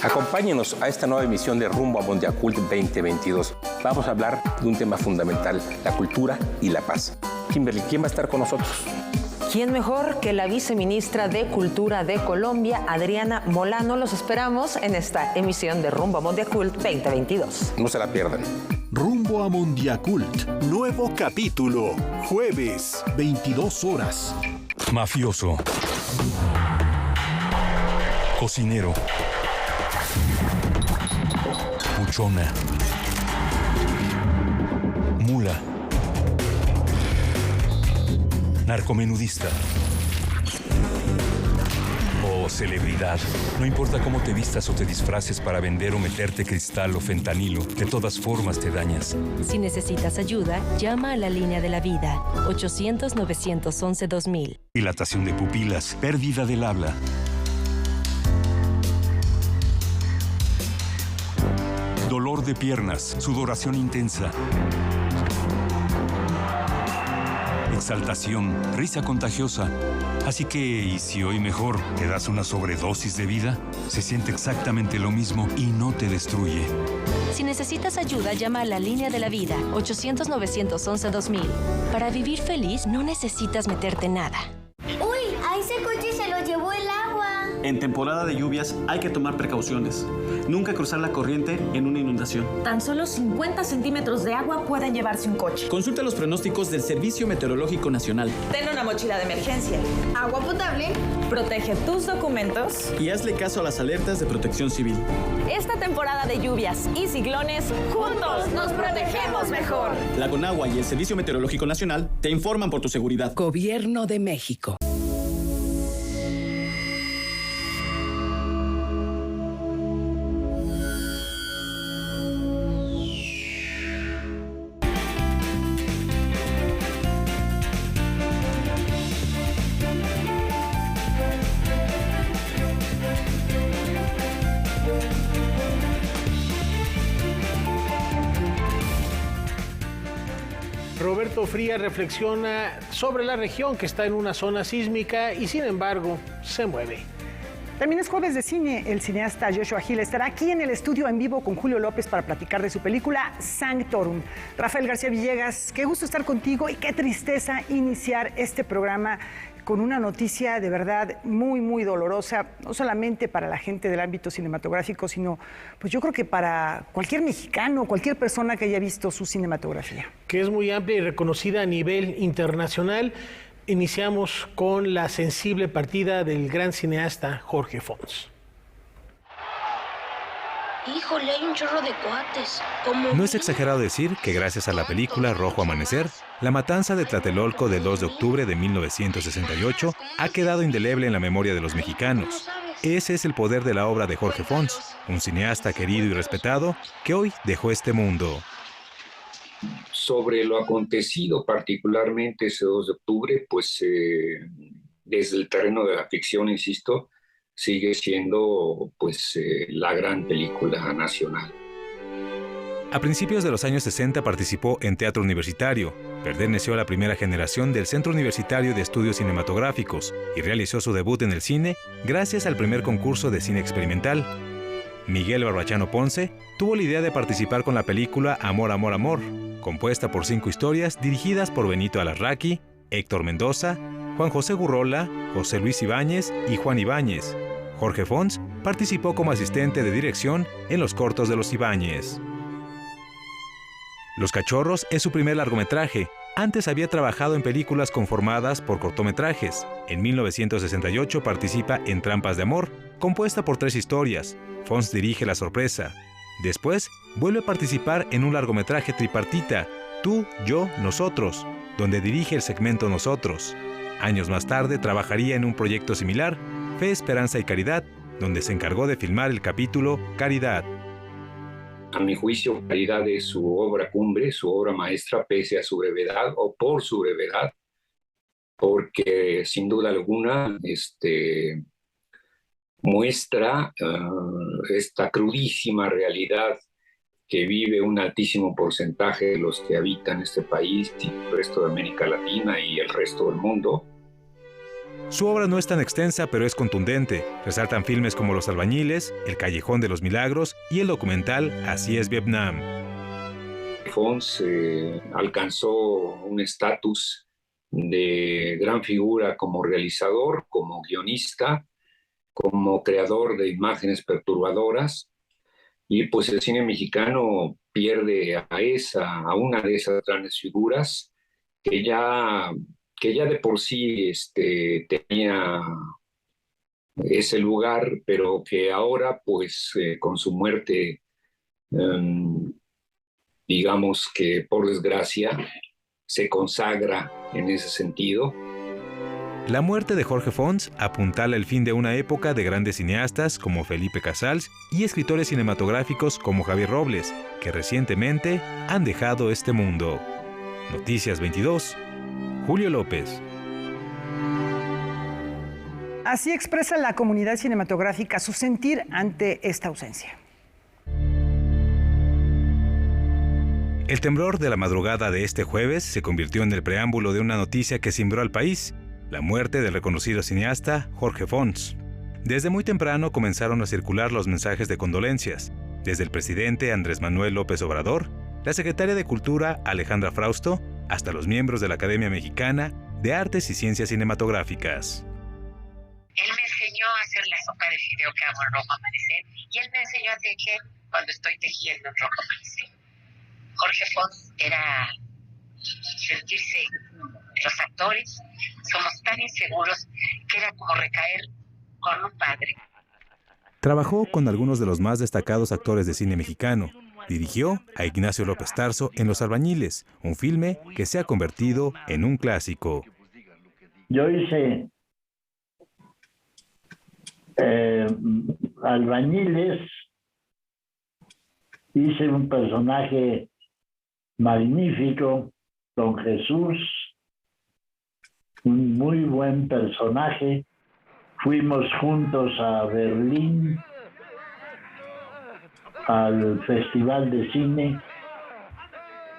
Acompáñenos a esta nueva emisión de Rumbo a Mondiacult 2022. Vamos a hablar de un tema fundamental, la cultura y la paz. Kimberly, ¿quién va a estar con nosotros? ¿Quién mejor que la viceministra de Cultura de Colombia, Adriana Molano? Los esperamos en esta emisión de Rumbo a Mondiacult 2022. No se la pierdan. Rumbo a Mondiacult, nuevo capítulo, jueves, 22 horas. Mafioso. Cocinero. Buchona. Mula. Narcomenudista. O celebridad. No importa cómo te vistas o te disfraces para vender o meterte cristal o fentanilo, de todas formas te dañas. Si necesitas ayuda, llama a la línea de la vida, 800-911-2000. Dilatación de pupilas, pérdida del habla. Dolor de piernas, sudoración intensa. Exaltación, risa contagiosa. Así que, ¿y si hoy mejor te das una sobredosis de vida? Se siente exactamente lo mismo y no te destruye. Si necesitas ayuda, llama a la línea de la vida, 800-911-2000. Para vivir feliz, no necesitas meterte nada. ¡Uy! A ese coche se lo llevó el agua. En temporada de lluvias hay que tomar precauciones. Nunca cruzar la corriente en una inundación. Tan solo 50 centímetros de agua pueden llevarse un coche. Consulta los pronósticos del Servicio Meteorológico Nacional. Ten una mochila de emergencia. Agua potable. Protege tus documentos. Y hazle caso a las alertas de protección civil. Esta temporada de lluvias y ciclones, juntos nos protegemos mejor. La Conagua y el Servicio Meteorológico Nacional te informan por tu seguridad. Gobierno de México. Roberto Frías reflexiona sobre la región que está en una zona sísmica y sin embargo se mueve. También es jueves de cine. El cineasta Joshua Hill estará aquí en el estudio en vivo con Julio López para platicar de su película Sanctorum. Rafael García Villegas, qué gusto estar contigo y qué tristeza iniciar este programa con una noticia de verdad muy, muy dolorosa, no solamente para la gente del ámbito cinematográfico, sino pues yo creo que para cualquier mexicano, cualquier persona que haya visto su cinematografía. Que es muy amplia y reconocida a nivel internacional. Iniciamos con la sensible partida del gran cineasta Jorge Fons. Híjole, hay un chorro de cuates. No es exagerado decir que gracias a la película Rojo Amanecer, la matanza de Tlatelolco del 2 de octubre de 1968 ha quedado indeleble en la memoria de los mexicanos. Ese es el poder de la obra de Jorge Fons, un cineasta querido y respetado que hoy dejó este mundo. Sobre lo acontecido particularmente ese 2 de octubre, pues desde el terreno de la ficción, insisto, sigue siendo la gran película nacional. A principios de los años 60 participó en teatro universitario, perteneció a la primera generación del Centro Universitario de Estudios Cinematográficos y realizó su debut en el cine gracias al primer concurso de cine experimental. Miguel Barbachano Ponce tuvo la idea de participar con la película Amor, Amor, Amor, compuesta por 5 historias dirigidas por Benito Alarraqui, Héctor Mendoza, Juan José Gurrola, José Luis Ibáñez y Juan Ibáñez. Jorge Fons participó como asistente de dirección en los cortos de los Ibáñez. Los Cachorros es su primer largometraje. Antes había trabajado en películas conformadas por cortometrajes. En 1968 participa en Trampas de Amor, compuesta por 3 historias. Fons dirige La Sorpresa. Después, vuelve a participar en un largometraje tripartita, Tú, Yo, Nosotros, donde dirige el segmento Nosotros. Años más tarde trabajaría en un proyecto similar, Fe, Esperanza y Caridad, donde se encargó de filmar el capítulo Caridad. A mi juicio, Caridad es su obra cumbre, su obra maestra, pese a su brevedad o por su brevedad, porque sin duda alguna muestra esta crudísima realidad que vive un altísimo porcentaje de los que habitan este país y el resto de América Latina y el resto del mundo, Su obra no es tan extensa, pero es contundente. Resaltan filmes como Los Albañiles, El Callejón de los Milagros y el documental Así es Vietnam. Fons alcanzó un estatus de gran figura como realizador, como guionista, como creador de imágenes perturbadoras, y pues el cine mexicano pierde a una de esas grandes figuras que ya de por sí tenía ese lugar, pero que ahora pues con su muerte, digamos que por desgracia, se consagra en ese sentido. La muerte de Jorge Fons apuntala el fin de una época de grandes cineastas como Felipe Casals y escritores cinematográficos como Javier Robles, que recientemente han dejado este mundo. Noticias 22, Julio López. Así expresa la comunidad cinematográfica su sentir ante esta ausencia. El temblor de la madrugada de este jueves se convirtió en el preámbulo de una noticia que cimbró al país: la muerte del reconocido cineasta Jorge Fons. Desde muy temprano comenzaron a circular los mensajes de condolencias, desde el presidente Andrés Manuel López Obrador, la secretaria de Cultura Alejandra Frausto, hasta los miembros de la Academia Mexicana de Artes y Ciencias Cinematográficas. Él me enseñó a hacer la sopa de fideo que hago en Rojo Amanecer, y él me enseñó a tejer cuando estoy tejiendo en Rojo Amanecer. Jorge Fons era sentirse, los actores somos tan inseguros que era como recaer con un padre. Trabajó con algunos de los más destacados actores de cine mexicano. Dirigió a Ignacio López Tarso en Los Albañiles, un filme que se ha convertido en un clásico. Yo hice Albañiles, hice un personaje magnífico, Don Jesús, un muy buen personaje. Fuimos juntos a Berlín, al Festival de Cine,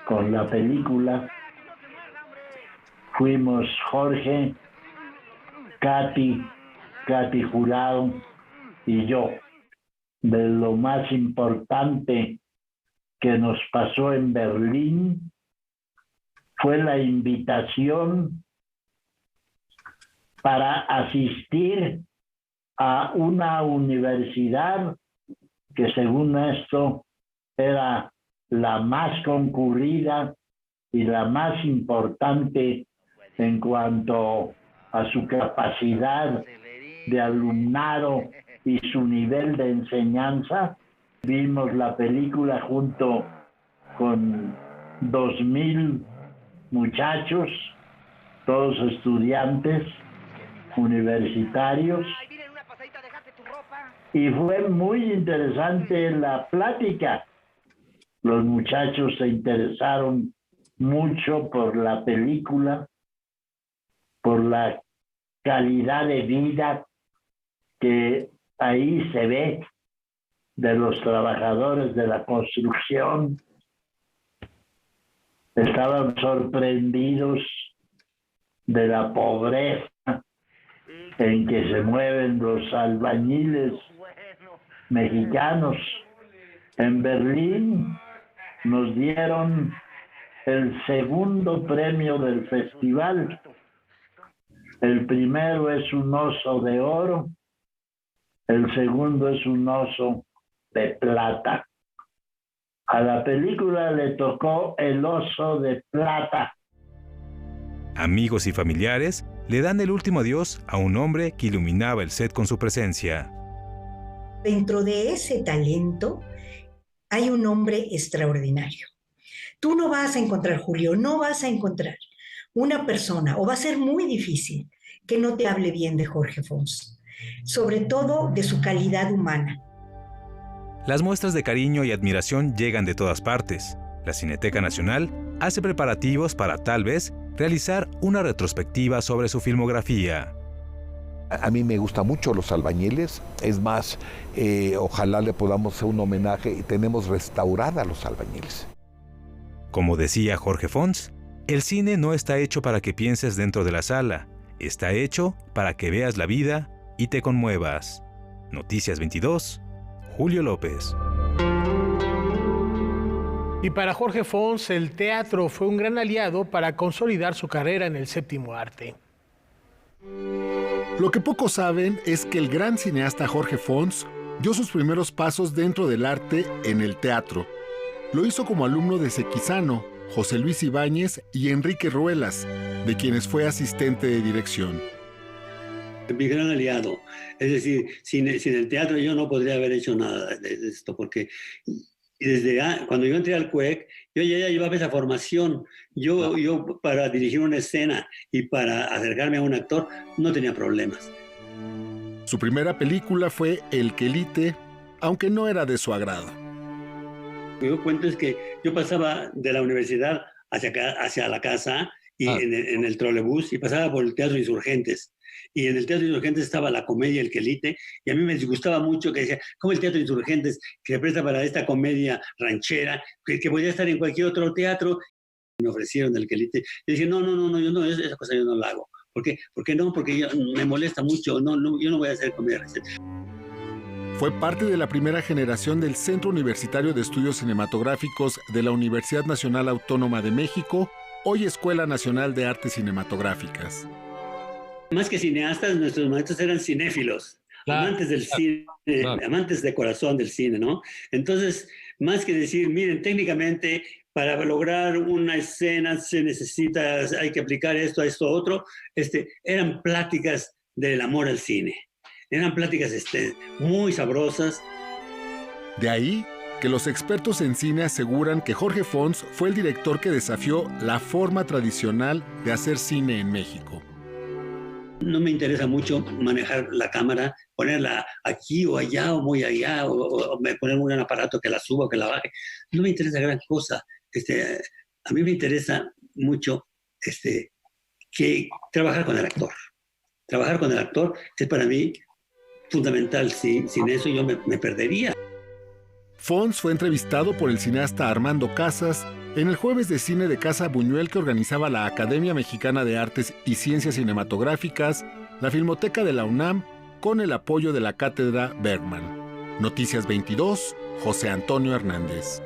con la película. Fuimos Jorge, Katy Jurado y yo. De lo más importante que nos pasó en Berlín fue la invitación para asistir a una universidad que, según esto, era la más concurrida y la más importante en cuanto a su capacidad de alumnado y su nivel de enseñanza. Vimos la película junto con 2,000 muchachos, todos estudiantes universitarios, y fue muy interesante la plática. Los muchachos se interesaron mucho por la película, por la calidad de vida que ahí se ve de los trabajadores de la construcción. Estaban sorprendidos de la pobreza en que se mueven los albañiles mexicanos. En Berlín nos dieron el segundo premio del festival. El primero es un oso de oro, el segundo es un oso de plata. A la película le tocó el oso de plata. Amigos y familiares le dan el último adiós a un hombre que iluminaba el set con su presencia. Dentro de ese talento hay un hombre extraordinario. Tú no vas a encontrar, Julio, no vas a encontrar una persona, o va a ser muy difícil, que no te hable bien de Jorge Fons, sobre todo de su calidad humana. Las muestras de cariño y admiración llegan de todas partes. La Cineteca Nacional hace preparativos para, tal vez, realizar una retrospectiva sobre su filmografía. A mí me gusta mucho Los Albañiles, es más, ojalá le podamos hacer un homenaje y tenemos restaurada Los Albañiles. Como decía Jorge Fons, el cine no está hecho para que pienses dentro de la sala, Está hecho para que veas la vida y te conmuevas. Noticias 22, Julio López. Y para Jorge Fons, el teatro fue un gran aliado para consolidar su carrera en el séptimo arte. Lo que pocos saben es que el gran cineasta Jorge Fons dio sus primeros pasos dentro del arte en el teatro. Lo hizo como alumno de Sequizano, José Luis Ibáñez y Enrique Ruelas, de quienes fue asistente de dirección. Mi gran aliado. Es decir, sin el teatro yo no podría haber hecho nada de esto, porque cuando yo entré al CUEC, yo ya llevaba esa formación. Yo para dirigir una escena y para acercarme a un actor no tenía problemas. Su primera película fue El Quelite, aunque no era de su agrado. Lo que yo cuento es que yo pasaba de la universidad hacia la casa y en el trolebús y pasaba por el Teatro Insurgentes. Y en el Teatro Insurgentes estaba la comedia El Quelite, y a mí me disgustaba mucho que decía, ¿cómo el Teatro Insurgentes, que se presta para esta comedia ranchera, que podía estar en cualquier otro teatro? Me ofrecieron El Quelite. Y dije, no, esa cosa yo no la hago. ¿Por qué? ¿Por qué no? Porque me molesta mucho, yo no voy a hacer comedia ranchera. Fue parte de la primera generación del Centro Universitario de Estudios Cinematográficos de la Universidad Nacional Autónoma de México, hoy Escuela Nacional de Artes Cinematográficas. Más que cineastas, nuestros maestros eran cinéfilos, amantes del cine, amantes de corazón del cine, ¿no? Entonces, más que decir, miren, técnicamente, para lograr una escena hay que aplicar esto, otro, eran pláticas del amor al cine. Eran pláticas muy sabrosas. De ahí que los expertos en cine aseguran que Jorge Fons fue el director que desafió la forma tradicional de hacer cine en México. No me interesa mucho manejar la cámara, ponerla aquí o allá o muy allá, o poner un gran aparato que la suba o que la baje. No me interesa gran cosa. A mí me interesa mucho que trabajar con el actor. Trabajar con el actor es para mí fundamental. Sin eso yo me perdería. Fons fue entrevistado por el cineasta Armando Casas en el Jueves de Cine de Casa Buñuel que organizaba la Academia Mexicana de Artes y Ciencias Cinematográficas, la Filmoteca de la UNAM, con el apoyo de la Cátedra Bergman. Noticias 22, José Antonio Hernández.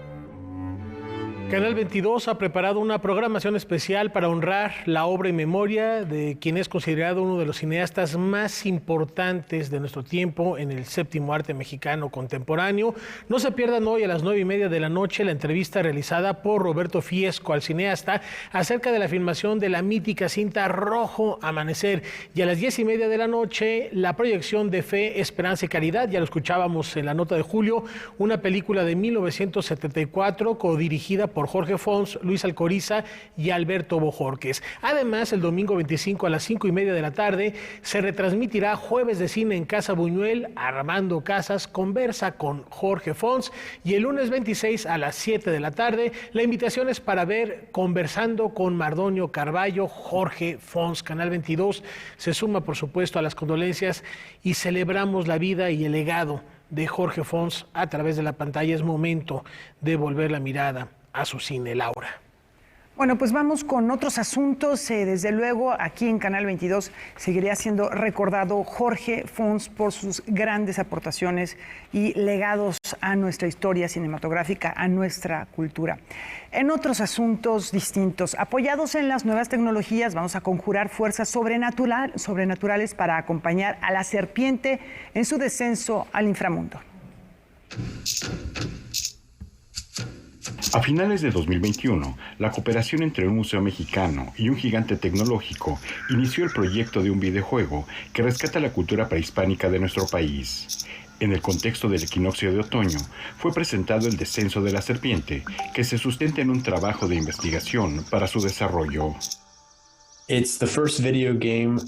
Canal 22 ha preparado una programación especial para honrar la obra y memoria de quien es considerado uno de los cineastas más importantes de nuestro tiempo en el séptimo arte mexicano contemporáneo. No se pierdan hoy a las 9:30 de la noche la entrevista realizada por Roberto Fiesco al cineasta acerca de la filmación de la mítica cinta Rojo Amanecer. Y a las 10:30 de la noche la proyección de Fe, Esperanza y Caridad, ya lo escuchábamos en la nota de Julio, una película de 1974 codirigida por Jorge Fons, Luis Alcoriza y Alberto Bojorquez. Además, el domingo 25 a las 5:30 de la tarde se retransmitirá Jueves de Cine en Casa Buñuel. Armando Casas conversa con Jorge Fons, y el lunes 26 a las 7 de la tarde la invitación es para ver Conversando con Mardonio Carballo, Jorge Fons. Canal 22 se suma, por supuesto, a las condolencias y celebramos la vida y el legado de Jorge Fons a través de la pantalla. Es momento de volver la mirada a su cine, Laura. Bueno, pues vamos con otros asuntos. Desde luego, aquí en Canal 22 seguiría siendo recordado Jorge Fons por sus grandes aportaciones y legados a nuestra historia cinematográfica, a nuestra cultura. En otros asuntos distintos, apoyados en las nuevas tecnologías, vamos a conjurar fuerzas sobrenaturales para acompañar a la serpiente en su descenso al inframundo. A finales de 2021, la cooperación entre un museo mexicano y un gigante tecnológico inició el proyecto de un videojuego que rescata la cultura prehispánica de nuestro país. En el contexto del equinoccio de otoño, fue presentado El Descenso de la Serpiente, que se sustenta en un trabajo de investigación para su desarrollo. It's the first video game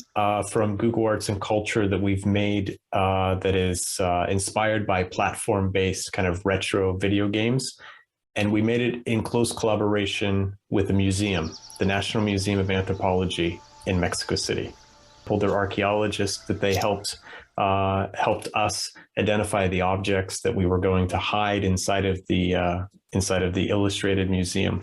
from Google Arts and Culture that we've made that is inspired by platform-based kind of retro video games. And we made it in close collaboration with the museum, the National Museum of Anthropology in Mexico City. They're archaeologists that they helped us identify the objects that we were going to hide inside of the Illustrated Museum.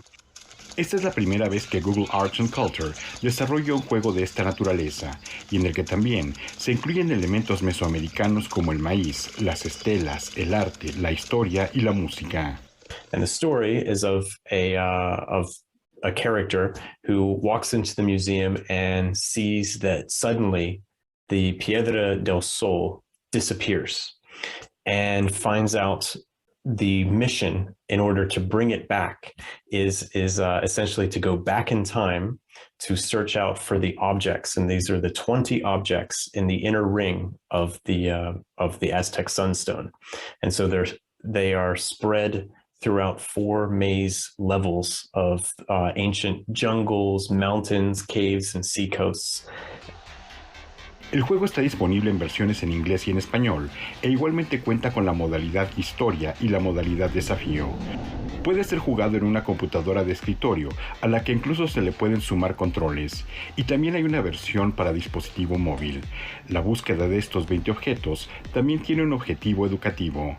Esta es la primera vez que Google Arts and Culture desarrolla un juego de esta naturaleza, y en el que también se incluyen elementos mesoamericanos como el maíz, las estelas, el arte, la historia y la música. And the story is of a character who walks into the museum and sees that suddenly the Piedra del Sol disappears, and finds out the mission in order to bring it back is essentially to go back in time to search out for the objects. And these are the 20 objects in the inner ring of the Aztec sunstone. And so they are spread throughout 4 maze levels of ancient jungles, mountains, caves, and sea coasts. El juego está disponible en versiones en inglés y en español, e igualmente cuenta con la modalidad historia y la modalidad desafío. Puede ser jugado en una computadora de escritorio, a la que incluso se le pueden sumar controles, y también hay una versión para dispositivo móvil. La búsqueda de estos 20 objetos también tiene un objetivo educativo.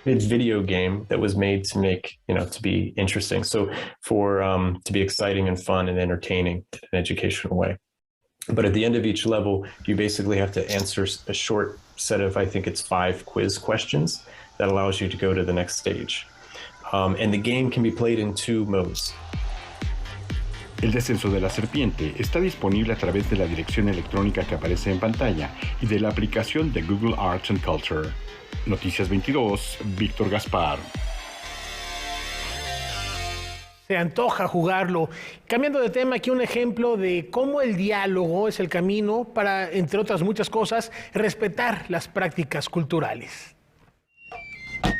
It's a video game that was made to make, to be interesting. So to be exciting and fun and entertaining in an educational way. But at the end of each level, you basically have to answer a short set of, I think it's 5 quiz questions that allows you to go to the next stage. And the game can be played in 2 modes. El descenso de la serpiente está disponible a través de la dirección electrónica que aparece en pantalla y de la aplicación de Google Arts and Culture. Noticias 22, Víctor Gaspar. Se antoja jugarlo. Cambiando de tema, aquí un ejemplo de cómo el diálogo es el camino para, entre otras muchas cosas, respetar las prácticas culturales.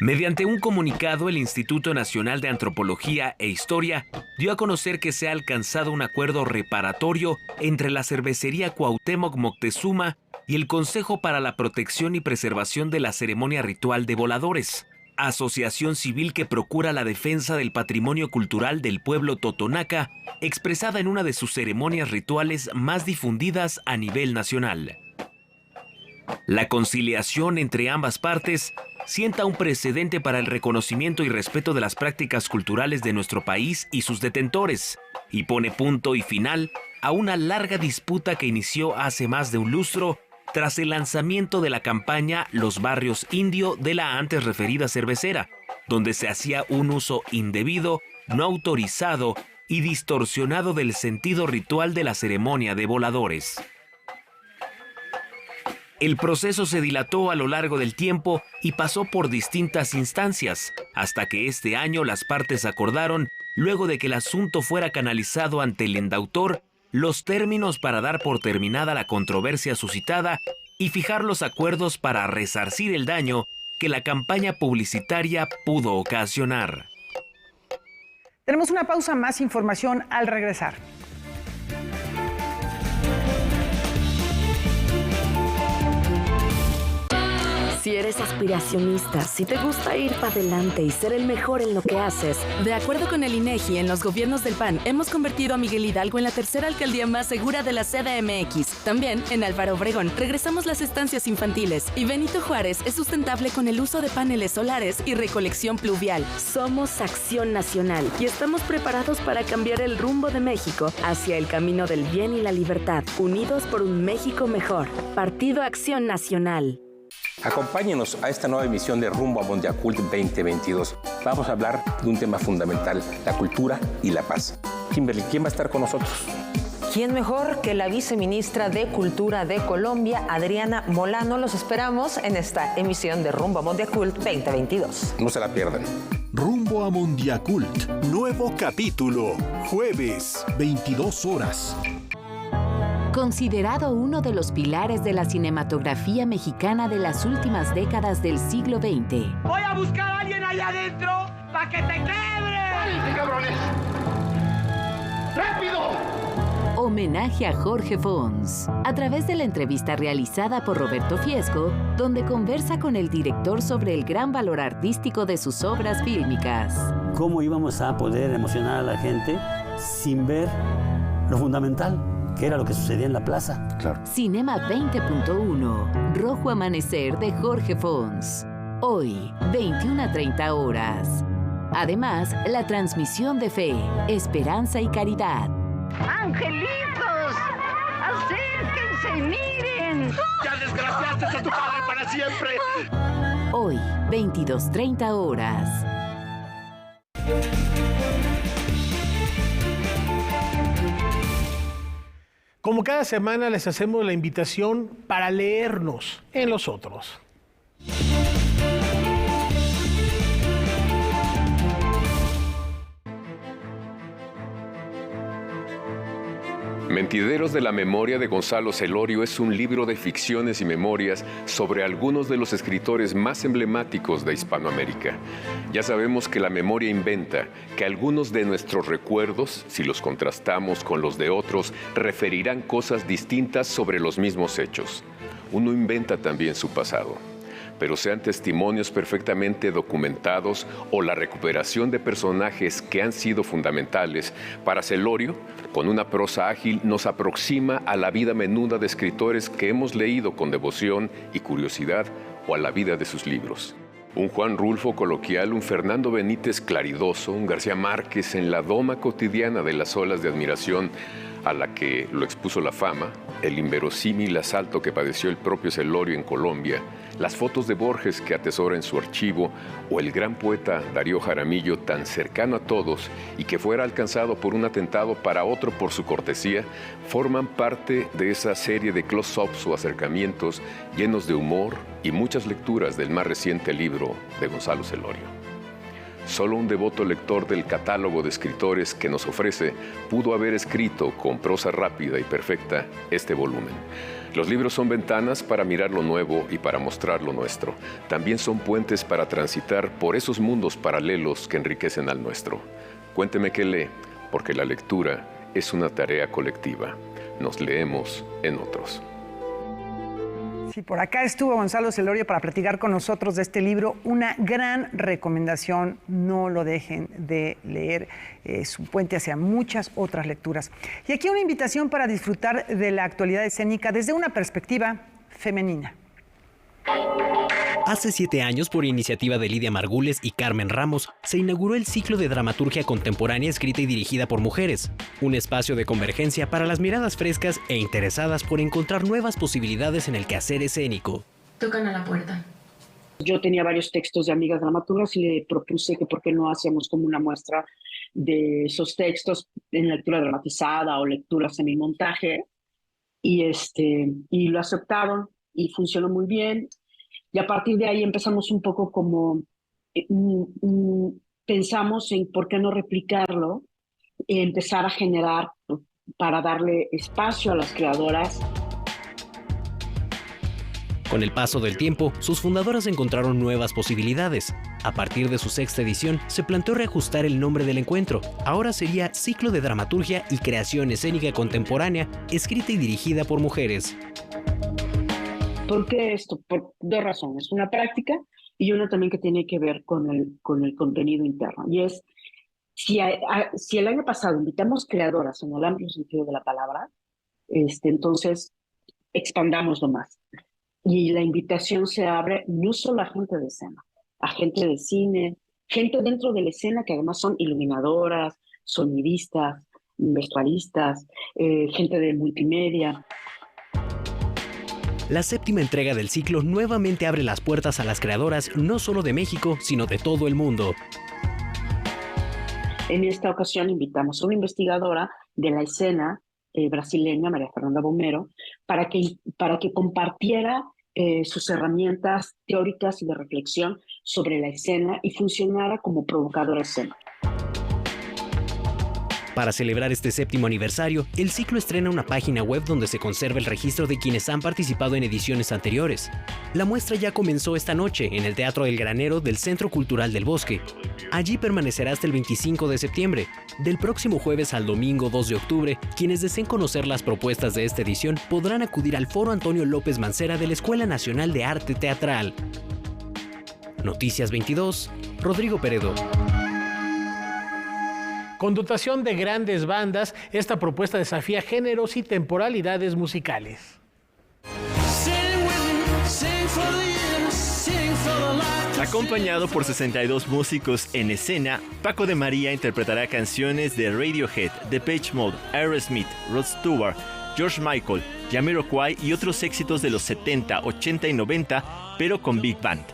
Mediante un comunicado, el Instituto Nacional de Antropología e Historia dio a conocer que se ha alcanzado un acuerdo reparatorio entre la Cervecería Cuauhtémoc Moctezuma y el Consejo para la Protección y Preservación de la Ceremonia Ritual de Voladores, asociación civil que procura la defensa del patrimonio cultural del pueblo totonaca, expresada en una de sus ceremonias rituales más difundidas a nivel nacional. La conciliación entre ambas partes sienta un precedente para el reconocimiento y respeto de las prácticas culturales de nuestro país y sus detentores, y pone punto y final a una larga disputa que inició hace más de un lustro tras el lanzamiento de la campaña Los Barrios Indio de la antes referida cervecera, donde se hacía un uso indebido, no autorizado y distorsionado del sentido ritual de la ceremonia de voladores. El proceso se dilató a lo largo del tiempo y pasó por distintas instancias, hasta que este año las partes acordaron, luego de que el asunto fuera canalizado ante el endautor, los términos para dar por terminada la controversia suscitada y fijar los acuerdos para resarcir el daño que la campaña publicitaria pudo ocasionar. Tenemos una pausa, más información al regresar. Si eres aspiracionista, si te gusta ir para adelante y ser el mejor en lo que haces. De acuerdo con el INEGI, en los gobiernos del PAN, hemos convertido a Miguel Hidalgo en la tercera alcaldía más segura de la CDMX. También, en Álvaro Obregón, regresamos las estancias infantiles. Y Benito Juárez es sustentable con el uso de paneles solares y recolección pluvial. Somos Acción Nacional y estamos preparados para cambiar el rumbo de México hacia el camino del bien y la libertad. Unidos por un México mejor. Partido Acción Nacional. Acompáñenos a esta nueva emisión de Rumbo a Mondiacult 2022. Vamos a hablar de un tema fundamental, la cultura y la paz. Kimberly, ¿quién va a estar con nosotros? ¿Quién mejor que la viceministra de Cultura de Colombia, Adriana Molano? Los esperamos en esta emisión de Rumbo a Mondiacult 2022. No se la pierdan. Rumbo a Mondiacult, nuevo capítulo, jueves, 22 horas. Considerado uno de los pilares de la cinematografía mexicana de las últimas décadas del siglo XX. Voy a buscar a alguien allá adentro para que te quiebre. ¡Ay, cabrones! ¡Rápido! Homenaje a Jorge Fons, a través de la entrevista realizada por Roberto Fiesco, donde conversa con el director sobre el gran valor artístico de sus obras fílmicas. ¿Cómo íbamos a poder emocionar a la gente sin ver lo fundamental, que era lo que sucedía en la plaza? Claro. Cinema 20.1, Rojo Amanecer de Jorge Fons. Hoy, 21:30 horas. Además, la transmisión de fe, esperanza y caridad. ¡Angelitos! ¡Acérquense y miren! ¡Ya desgraciaste a tu padre para siempre! Hoy, 22:30 horas. Como cada semana les hacemos la invitación para leernos en los otros. Mentideros de la memoria de Gonzalo Celorio es un libro de ficciones y memorias sobre algunos de los escritores más emblemáticos de Hispanoamérica. Ya sabemos que la memoria inventa, que algunos de nuestros recuerdos, si los contrastamos con los de otros, referirán cosas distintas sobre los mismos hechos. Uno inventa también su pasado. Pero sean testimonios perfectamente documentados o la recuperación de personajes que han sido fundamentales, para Celorio, con una prosa ágil, nos aproxima a la vida menuda de escritores que hemos leído con devoción y curiosidad o a la vida de sus libros. Un Juan Rulfo coloquial, un Fernando Benítez claridoso, un García Márquez en la doma cotidiana de las olas de admiración a la que lo expuso la fama, el inverosímil asalto que padeció el propio Celorio en Colombia, las fotos de Borges que atesora en su archivo, o el gran poeta Darío Jaramillo, tan cercano a todos y que fuera alcanzado por un atentado para otro por su cortesía, forman parte de esa serie de close-ups o acercamientos llenos de humor y muchas lecturas del más reciente libro de Gonzalo Celorio. Solo un devoto lector del catálogo de escritores que nos ofrece pudo haber escrito con prosa rápida y perfecta este volumen. Los libros son ventanas para mirar lo nuevo y para mostrar lo nuestro. También son puentes para transitar por esos mundos paralelos que enriquecen al nuestro. Cuénteme qué lee, porque la lectura es una tarea colectiva. Nos leemos en otros. Sí, por acá estuvo Gonzalo Celorio para platicar con nosotros de este libro. Una gran recomendación, no lo dejen de leer. Es un puente hacia muchas otras lecturas. Y aquí una invitación para disfrutar de la actualidad escénica desde una perspectiva femenina. Hace 7 años, por iniciativa de Lidia Margules y Carmen Ramos, se inauguró el ciclo de dramaturgia contemporánea escrita y dirigida por mujeres, un espacio de convergencia para las miradas frescas e interesadas por encontrar nuevas posibilidades en el quehacer escénico. Tocan a la puerta. Yo tenía varios textos de amigas dramaturgas y le propuse que por qué no hacíamos como una muestra de esos textos en lectura dramatizada o lectura semimontaje, y lo aceptaron y funcionó muy bien. Y a partir de ahí empezamos un poco como, pensamos en por qué no replicarlo, y empezar a generar para darle espacio a las creadoras. Con el paso del tiempo, sus fundadoras encontraron nuevas posibilidades. A partir de su 6ª edición, se planteó reajustar el nombre del encuentro. Ahora sería Ciclo de Dramaturgia y Creación Escénica Contemporánea, escrita y dirigida por mujeres. ¿Por qué esto? Por 2 razones. Una práctica y una también que tiene que ver con el contenido interno. Y es, si el año pasado invitamos creadoras en el amplio sentido de la palabra, entonces expandámoslo más. Y la invitación se abre no solo a gente de escena, a gente de cine, gente dentro de la escena que además son iluminadoras, sonidistas, vestuaristas, gente de multimedia. La 7ª entrega del ciclo nuevamente abre las puertas a las creadoras no solo de México, sino de todo el mundo. En esta ocasión invitamos a una investigadora de la escena brasileña, María Fernanda Bomero, para que compartiera sus herramientas teóricas y de reflexión sobre la escena y funcionara como provocadora escena. Para celebrar este 7º aniversario, el ciclo estrena una página web donde se conserva el registro de quienes han participado en ediciones anteriores. La muestra ya comenzó esta noche en el Teatro del Granero del Centro Cultural del Bosque. Allí permanecerá hasta el 25 de septiembre. Del próximo jueves al domingo 2 de octubre, quienes deseen conocer las propuestas de esta edición podrán acudir al Foro Antonio López Mancera de la Escuela Nacional de Arte Teatral. Noticias 22, Rodrigo Peredo. Con dotación de grandes bandas, esta propuesta desafía géneros y temporalidades musicales. Sing with me, sing for the years, sing Acompañado por 62 músicos en escena, Paco de María interpretará canciones de Radiohead, Depeche Mode, Aerosmith, Rod Stewart, George Michael, Jamiroquai y otros éxitos de los 70, 80 y 90, pero con Big Band.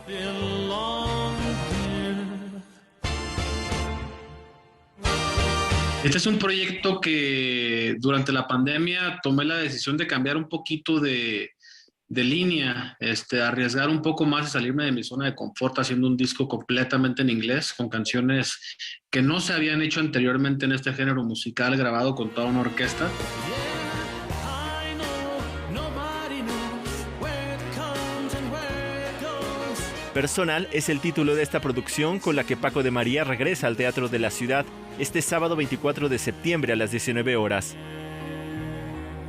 Este es un proyecto que durante la pandemia tomé la decisión de cambiar un poquito de línea, arriesgar un poco más y salirme de mi zona de confort haciendo un disco completamente en inglés con canciones que no se habían hecho anteriormente en este género musical, grabado con toda una orquesta. Personal es el título de esta producción con la que Paco de María regresa al Teatro de la Ciudad este sábado 24 de septiembre a las 19 horas.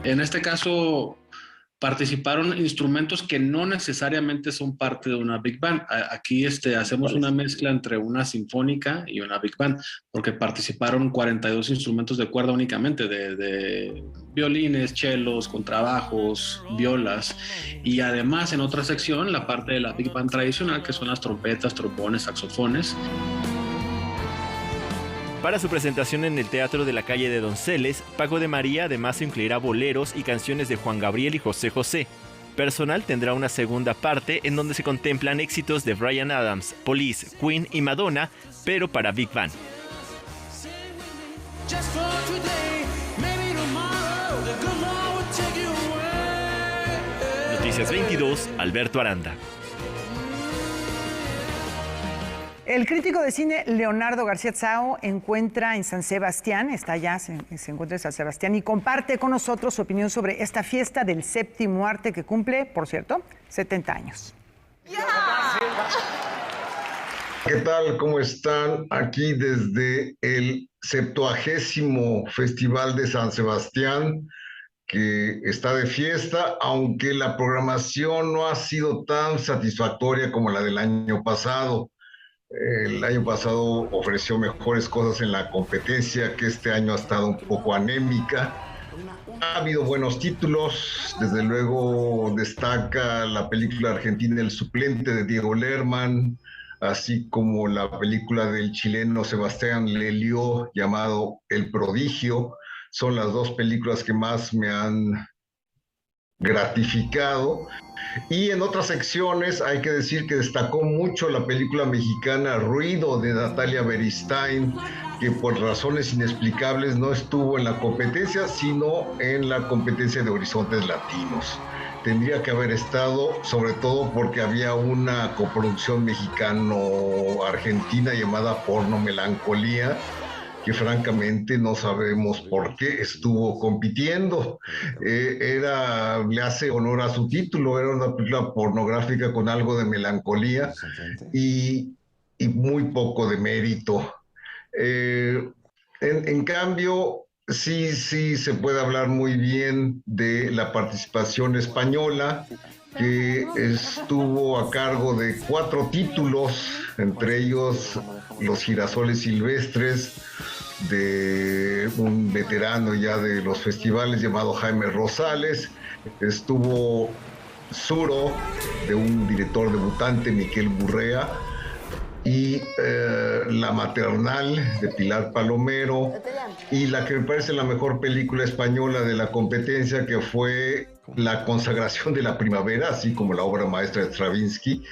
En este caso participaron instrumentos que no necesariamente son parte de una big band. Aquí hacemos una mezcla entre una sinfónica y una big band, porque participaron 42 instrumentos de cuerda únicamente, de violines, chelos, contrabajos, violas, y además en otra sección la parte de la big band tradicional, que son las trompetas, trombones, saxofones. Para su presentación en el Teatro de la Calle de Donceles, Paco de María además incluirá boleros y canciones de Juan Gabriel y José José. Personal tendrá una segunda parte en donde se contemplan éxitos de Bryan Adams, Police, Queen y Madonna, pero para Big Band. Noticias 22, Alberto Aranda. El crítico de cine Leonardo García Tsao encuentra en San Sebastián, está allá, se encuentra en San Sebastián y comparte con nosotros su opinión sobre esta fiesta del séptimo arte que cumple, por cierto, 70 años. ¿Qué tal? ¿Cómo están? Aquí desde el 70º Festival de San Sebastián, que está de fiesta, aunque la programación no ha sido tan satisfactoria como la del año pasado. El año pasado ofreció mejores cosas en la competencia, que este año ha estado un poco anémica. Ha habido buenos títulos, desde luego destaca la película argentina El Suplente de Diego Lerman, así como la película del chileno Sebastián Lelio llamado El Prodigio. Son las dos películas que más me han gratificado. Y en otras secciones hay que decir que destacó mucho la película mexicana Ruido de Natalia Beristain, que por razones inexplicables no estuvo en la competencia, sino en la competencia de Horizontes Latinos. Tendría que haber estado, sobre todo porque había una coproducción mexicano-argentina llamada Porno Melancolía, que francamente no sabemos por qué estuvo compitiendo. Le hace honor a su título, era una película pornográfica con algo de melancolía y muy poco de mérito. En cambio, sí se puede hablar muy bien de la participación española, que estuvo a cargo de 4 títulos, entre ellos Los Girasoles Silvestres, de un veterano ya de los festivales llamado Jaime Rosales. Estuvo Suro, de un director debutante, Miquel Burrea, y La Maternal, de Pilar Palomero, y la que me parece la mejor película española de la competencia, que fue La Consagración de la Primavera, así como la obra maestra de Stravinsky,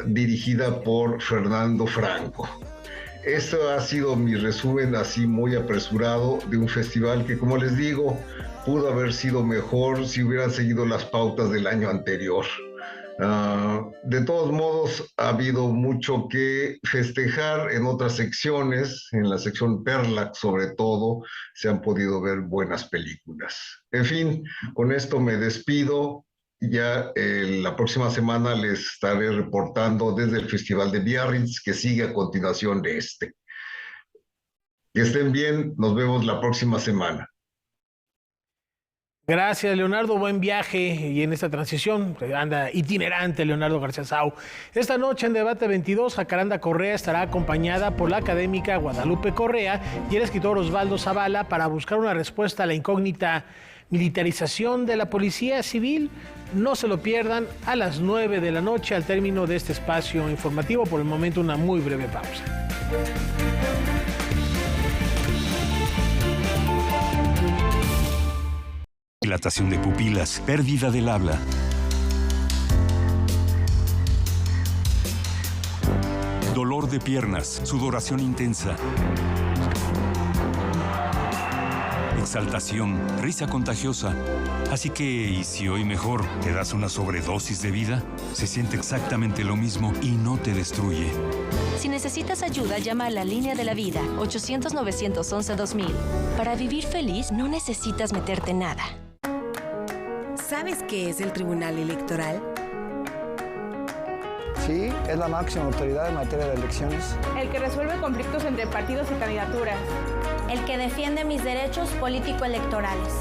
dirigida por Fernando Franco. Esto ha sido mi resumen así muy apresurado de un festival que, como les digo, pudo haber sido mejor si hubieran seguido las pautas del año anterior. De todos modos, ha habido mucho que festejar en otras secciones. En la sección Perlac, sobre todo, se han podido ver buenas películas. En fin, con esto me despido. Ya la próxima semana les estaré reportando desde el Festival de Biarritz, que sigue a continuación de este. Que estén bien, nos vemos la próxima semana. Gracias, Leonardo, buen viaje. Y en esta transición anda itinerante Leonardo García Tsao. Esta noche en Debate 22, Jacaranda Correa estará acompañada por la académica Guadalupe Correa y el escritor Osvaldo Zavala para buscar una respuesta a la incógnita: militarización de la policía civil. No se lo pierdan a las 9 de la noche al término de este espacio informativo. Por el momento, una muy breve pausa. Dilatación de pupilas, pérdida del habla. Dolor de piernas, sudoración intensa. Exaltación, risa contagiosa. Así que, ¿y si hoy mejor te das una sobredosis de vida? Se siente exactamente lo mismo y no te destruye. Si necesitas ayuda, llama a la Línea de la Vida, 800-911-2000. Para vivir feliz, no necesitas meterte nada. ¿Sabes qué es el Tribunal Electoral? Sí, es la máxima autoridad en materia de elecciones. El que resuelve conflictos entre partidos y candidaturas. El que defiende mis derechos político-electorales.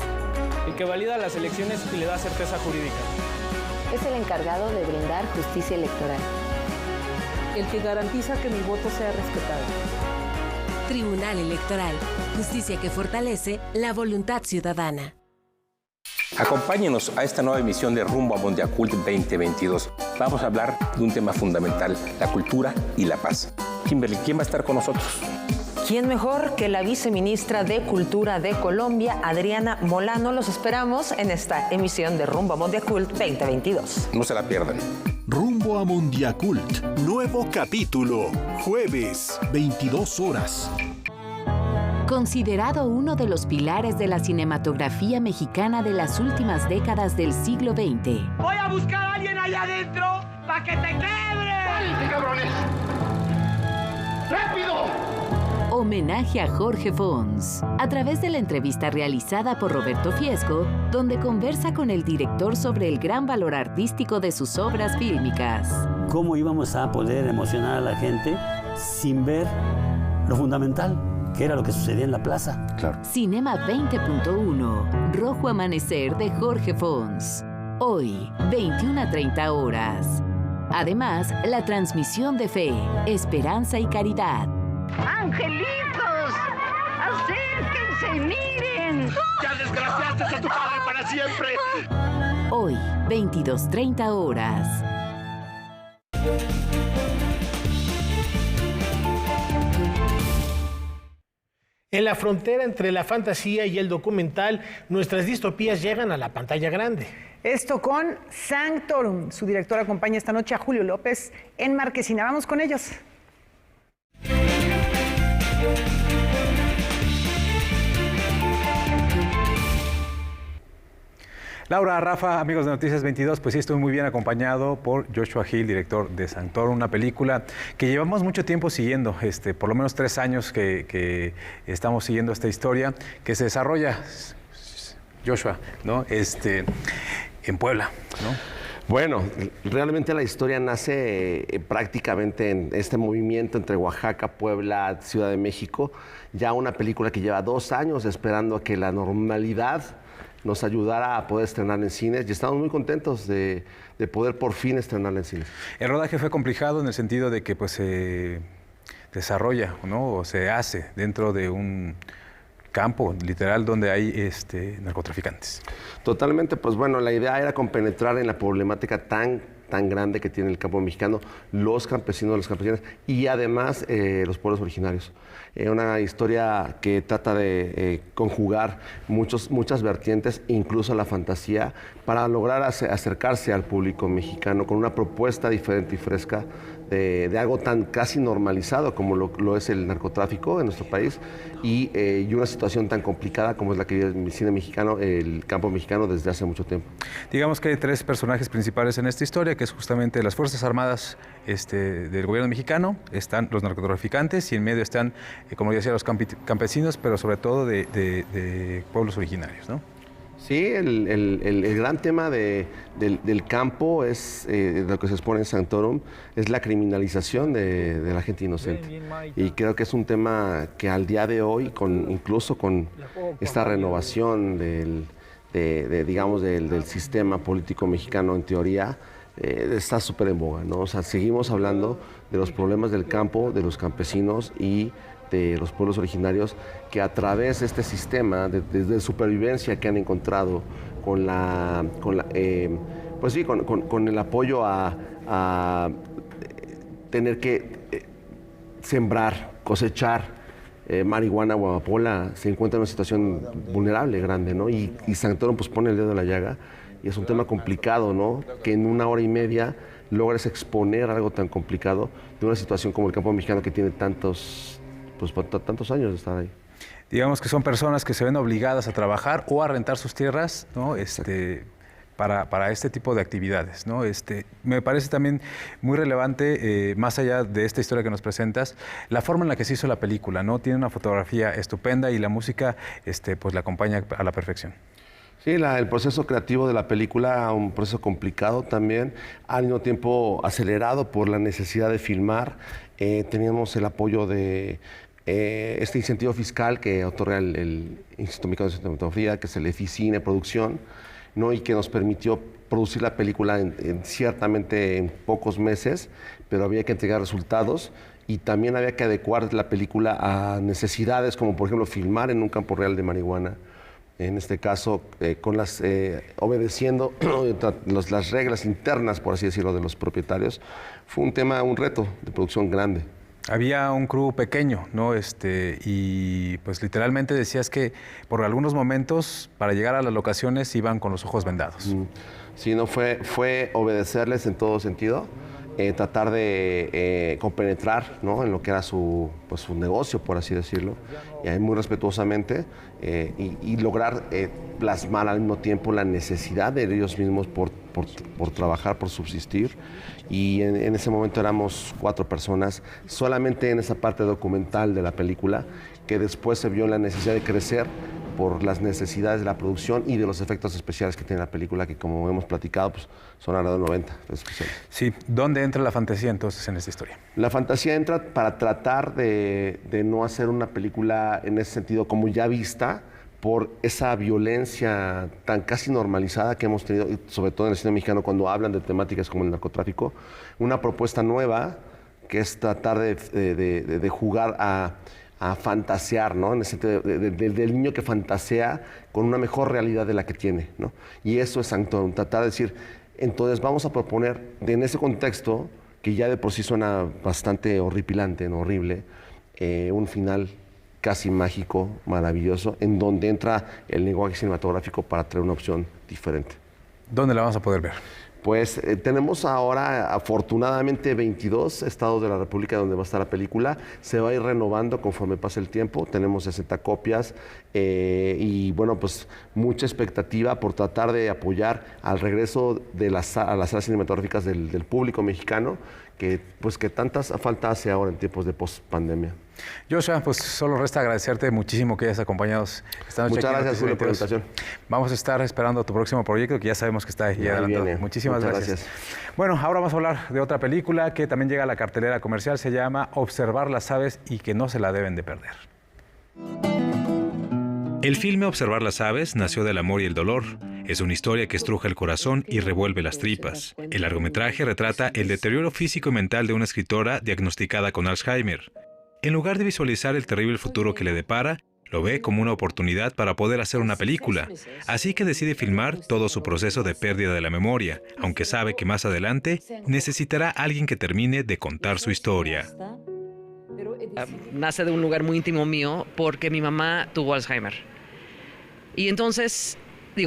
El que valida las elecciones y le da certeza jurídica. Es el encargado de brindar justicia electoral. El que garantiza que mi voto sea respetado. Tribunal Electoral. Justicia que fortalece la voluntad ciudadana. Acompáñenos a esta nueva emisión de Rumbo a Mondiacult 2022. Vamos a hablar de un tema fundamental, la cultura y la paz. Kimberly, ¿quién va a estar con nosotros? ¿Quién mejor que la viceministra de Cultura de Colombia, Adriana Molano? Los esperamos en esta emisión de Rumbo a Mondiacult 2022. No se la pierdan. Rumbo a Mondiacult, nuevo capítulo, jueves, 22 horas. Considerado uno de los pilares de la cinematografía mexicana de las últimas décadas del siglo XX. Voy a buscar a alguien allá adentro para que te quiebre. ¡Ay, cabrones! ¡Rápido! Homenaje a Jorge Fons, a través de la entrevista realizada por Roberto Fiesco, donde conversa con el director sobre el gran valor artístico de sus obras fílmicas. ¿Cómo íbamos a poder emocionar a la gente sin ver lo fundamental, que era lo que sucedía en la plaza? Claro. Cinema 20.1, Rojo Amanecer de Jorge Fons. Hoy, 21:30 horas. Además, la transmisión de fe, esperanza y caridad. ¡Angelitos! ¡Acérquense y miren! ¡Ya desgraciaste a tu padre para siempre! Hoy, 22:30 horas. En la frontera entre la fantasía y el documental, nuestras distopías llegan a la pantalla grande. Esto con Sanctorum. Su director acompaña esta noche a Julio López en Marquesina. Vamos con ellos. Laura, Rafa, amigos de Noticias 22, pues sí, estoy muy bien acompañado por Joshua Hill, director de Sanctorum, una película que llevamos mucho tiempo siguiendo, por lo menos 3 años que estamos siguiendo esta historia, que se desarrolla, Joshua, ¿no? En Puebla, ¿no? Bueno, realmente la historia nace prácticamente en este movimiento entre Oaxaca, Puebla, Ciudad de México, ya una película que lleva 2 años esperando a que la normalidad nos ayudara a poder estrenar en cines y estamos muy contentos de poder por fin estrenarla en cines. El rodaje fue complicado en el sentido de que pues se desarrolla, ¿no? O se hace dentro de un campo literal donde hay narcotraficantes. Totalmente, pues bueno, la idea era compenetrar en la problemática tan grande que tiene el campo mexicano, los campesinos, las campesinas y además los pueblos originarios. Una historia que trata de conjugar muchas vertientes, incluso la fantasía, para lograr acercarse al público mexicano con una propuesta diferente y fresca de algo tan casi normalizado como lo es el narcotráfico en nuestro país y una situación tan complicada como es la que vive el cine mexicano, el campo mexicano desde hace mucho tiempo. Digamos que hay 3 personajes principales en esta historia, que es justamente las Fuerzas Armadas del gobierno mexicano, están los narcotraficantes y en medio están, como decía, los campesinos, pero sobre todo de pueblos originarios, ¿no? Sí, el gran tema del campo es, lo que se expone en Sanctorum, es la criminalización de la gente inocente. Y creo que es un tema que al día de hoy, incluso con esta renovación del sistema político mexicano en teoría, está súper en boga, ¿no? O sea, seguimos hablando de los problemas del campo, de los campesinos y de los pueblos originarios que a través de este sistema de supervivencia que han encontrado con el apoyo a tener que sembrar, cosechar marihuana o amapola, se encuentra en una situación vulnerable, grande, ¿no? Y Sanctorum pues pone el dedo en la llaga y es un tema complicado, ¿no? Que en 1 hora y media logres exponer algo tan complicado de una situación como el campo mexicano que tiene tantos años de estar ahí. Digamos que son personas que se ven obligadas a trabajar o a rentar sus tierras, ¿no? Para este tipo de actividades, ¿no? Me parece también muy relevante, más allá de esta historia que nos presentas, la forma en la que se hizo la película, ¿no? Tiene una fotografía estupenda y la música pues la acompaña a la perfección. Sí, el proceso creativo de la película, un proceso complicado también, al mismo tiempo acelerado por la necesidad de filmar. Teníamos el apoyo de este incentivo fiscal que otorga el Instituto Mexicano de Cinematografía, que es el EFI-Cine Producción, ¿no? Y que nos permitió producir la película ciertamente en pocos meses, pero había que entregar resultados y también había que adecuar la película a necesidades como por ejemplo filmar en un campo real de marihuana, en este caso obedeciendo las reglas internas, por así decirlo, de los propietarios. Fue un reto de producción grande. Había un crew pequeño, ¿no? Y pues literalmente decías que por algunos momentos para llegar a las locaciones iban con los ojos vendados. Sí, no fue obedecerles en todo sentido, tratar de compenetrar, ¿no? En lo que era su negocio, por así decirlo, y ahí muy respetuosamente y lograr plasmar al mismo tiempo la necesidad de ellos mismos por trabajar, por subsistir. Y en ese momento éramos 4 personas, solamente en esa parte documental de la película, que después se vio la necesidad de crecer por las necesidades de la producción y de los efectos especiales que tiene la película, que como hemos platicado, pues son alrededor de 90 especiales. Sí, ¿dónde entra la fantasía entonces en esta historia? La fantasía entra para tratar de no hacer una película en ese sentido como ya vista, por esa violencia tan casi normalizada que hemos tenido, sobre todo en el cine mexicano, cuando hablan de temáticas como el narcotráfico. Una propuesta nueva, que es tratar de jugar a fantasear, ¿no? En el sentido del niño que fantasea con una mejor realidad de la que tiene, ¿no? Y eso es Sanctorum, tratar de decir, entonces vamos a proponer, en ese contexto, que ya de por sí suena bastante horripilante, ¿no? Horrible, un final casi mágico, maravilloso, en donde entra el lenguaje cinematográfico para traer una opción diferente. ¿Dónde la vamos a poder ver? Pues tenemos ahora afortunadamente 22 estados de la República donde va a estar la película. Se va a ir renovando conforme pase el tiempo. Tenemos 60 copias y bueno, pues mucha expectativa por tratar de apoyar al regreso de a las salas cinematográficas del público mexicano, que tanta falta hace ahora en tiempos de post-pandemia. Joshua, pues solo resta agradecerte muchísimo que hayas acompañado esta noche. Muchas gracias por la presentación. Vamos a estar esperando tu próximo proyecto, que ya sabemos que está ahí adelantado. Muchísimas gracias. Bueno, ahora vamos a hablar de otra película que también llega a la cartelera comercial. Se llama Observar las aves y que no se la deben de perder. El filme Observar las aves nació del amor y el dolor. Es una historia que estruja el corazón y revuelve las tripas. El largometraje retrata el deterioro físico y mental de una escritora diagnosticada con Alzheimer. En lugar de visualizar el terrible futuro que le depara, lo ve como una oportunidad para poder hacer una película, así que decide filmar todo su proceso de pérdida de la memoria, aunque sabe que más adelante necesitará a alguien que termine de contar su historia. Nace de un lugar muy íntimo mío porque mi mamá tuvo Alzheimer. Y entonces,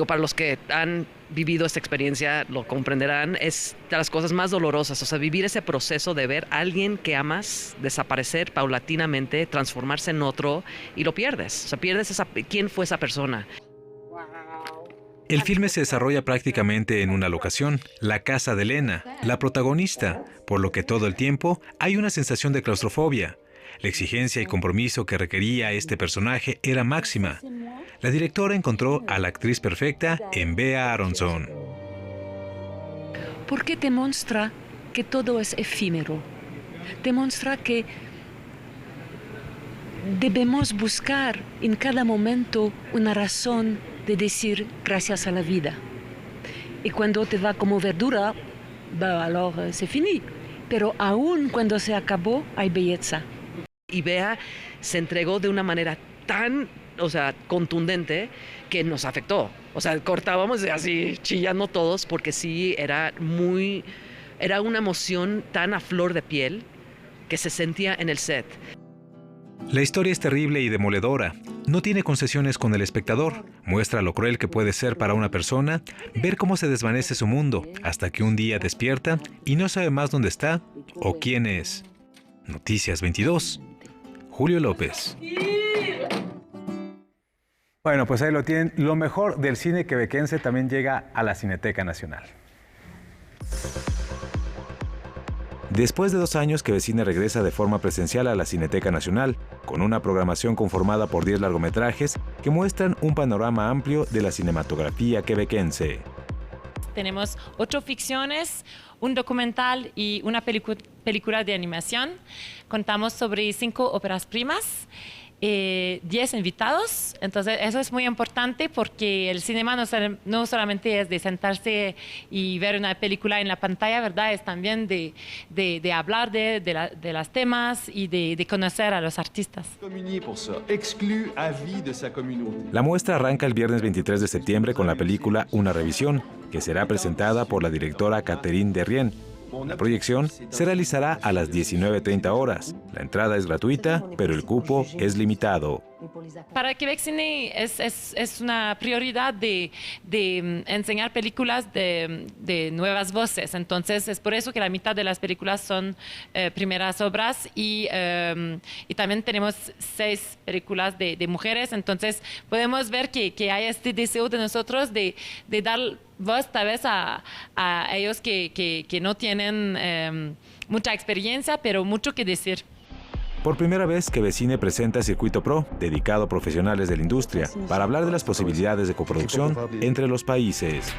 para los que han vivido esta experiencia, lo comprenderán, es de las cosas más dolorosas. O sea, vivir ese proceso de ver a alguien que amas desaparecer paulatinamente, transformarse en otro y lo pierdes. O sea, pierdes quién fue esa persona. El filme se desarrolla prácticamente en una locación, la casa de Elena, la protagonista, por lo que todo el tiempo hay una sensación de claustrofobia. La exigencia y compromiso que requería este personaje era máxima. La directora encontró a la actriz perfecta en Bea Aronson. Porque te muestra que todo es efímero. Te muestra que debemos buscar en cada momento una razón de decir gracias a la vida. Y cuando te va como verdura, alors c'est fini. Pero aún cuando se acabó, hay belleza. Y Bea se entregó de una manera tan, contundente que nos afectó. Cortábamos así chillando todos porque sí era una emoción tan a flor de piel que se sentía en el set. La historia es terrible y demoledora. No tiene concesiones con el espectador. Muestra lo cruel que puede ser para una persona ver cómo se desvanece su mundo hasta que un día despierta y no sabe más dónde está o quién es. Noticias 22. Julio López. Bueno, pues ahí lo tienen. Lo mejor del cine quebequense también llega a la Cineteca Nacional. Después de 2 años, Quebecine regresa de forma presencial a la Cineteca Nacional, con una programación conformada por 10 largometrajes que muestran un panorama amplio de la cinematografía quebequense. Tenemos 8 ficciones, un documental y una película de animación. Contamos sobre 5 óperas primas. 10 invitados, entonces eso es muy importante porque el cinema no solamente es de sentarse y ver una película en la pantalla, ¿verdad? Es también de hablar de los temas y de conocer a los artistas. La muestra arranca el viernes 23 de septiembre con la película Una Revisión, que será presentada por la directora Catherine Derrien. La proyección se realizará a las 19:30 horas. La entrada es gratuita, pero el cupo es limitado. Para Quebecine es una prioridad de enseñar películas de nuevas voces. Entonces es por eso que la mitad de las películas son primeras obras y también tenemos 6 películas de mujeres. Entonces podemos ver que hay este deseo de nosotros de dar voz tal vez a ellos que no tienen mucha experiencia, pero mucho que decir. Por primera vez, Quebecine presenta Circuito Pro, dedicado a profesionales de la industria, para hablar de las posibilidades de coproducción entre los países.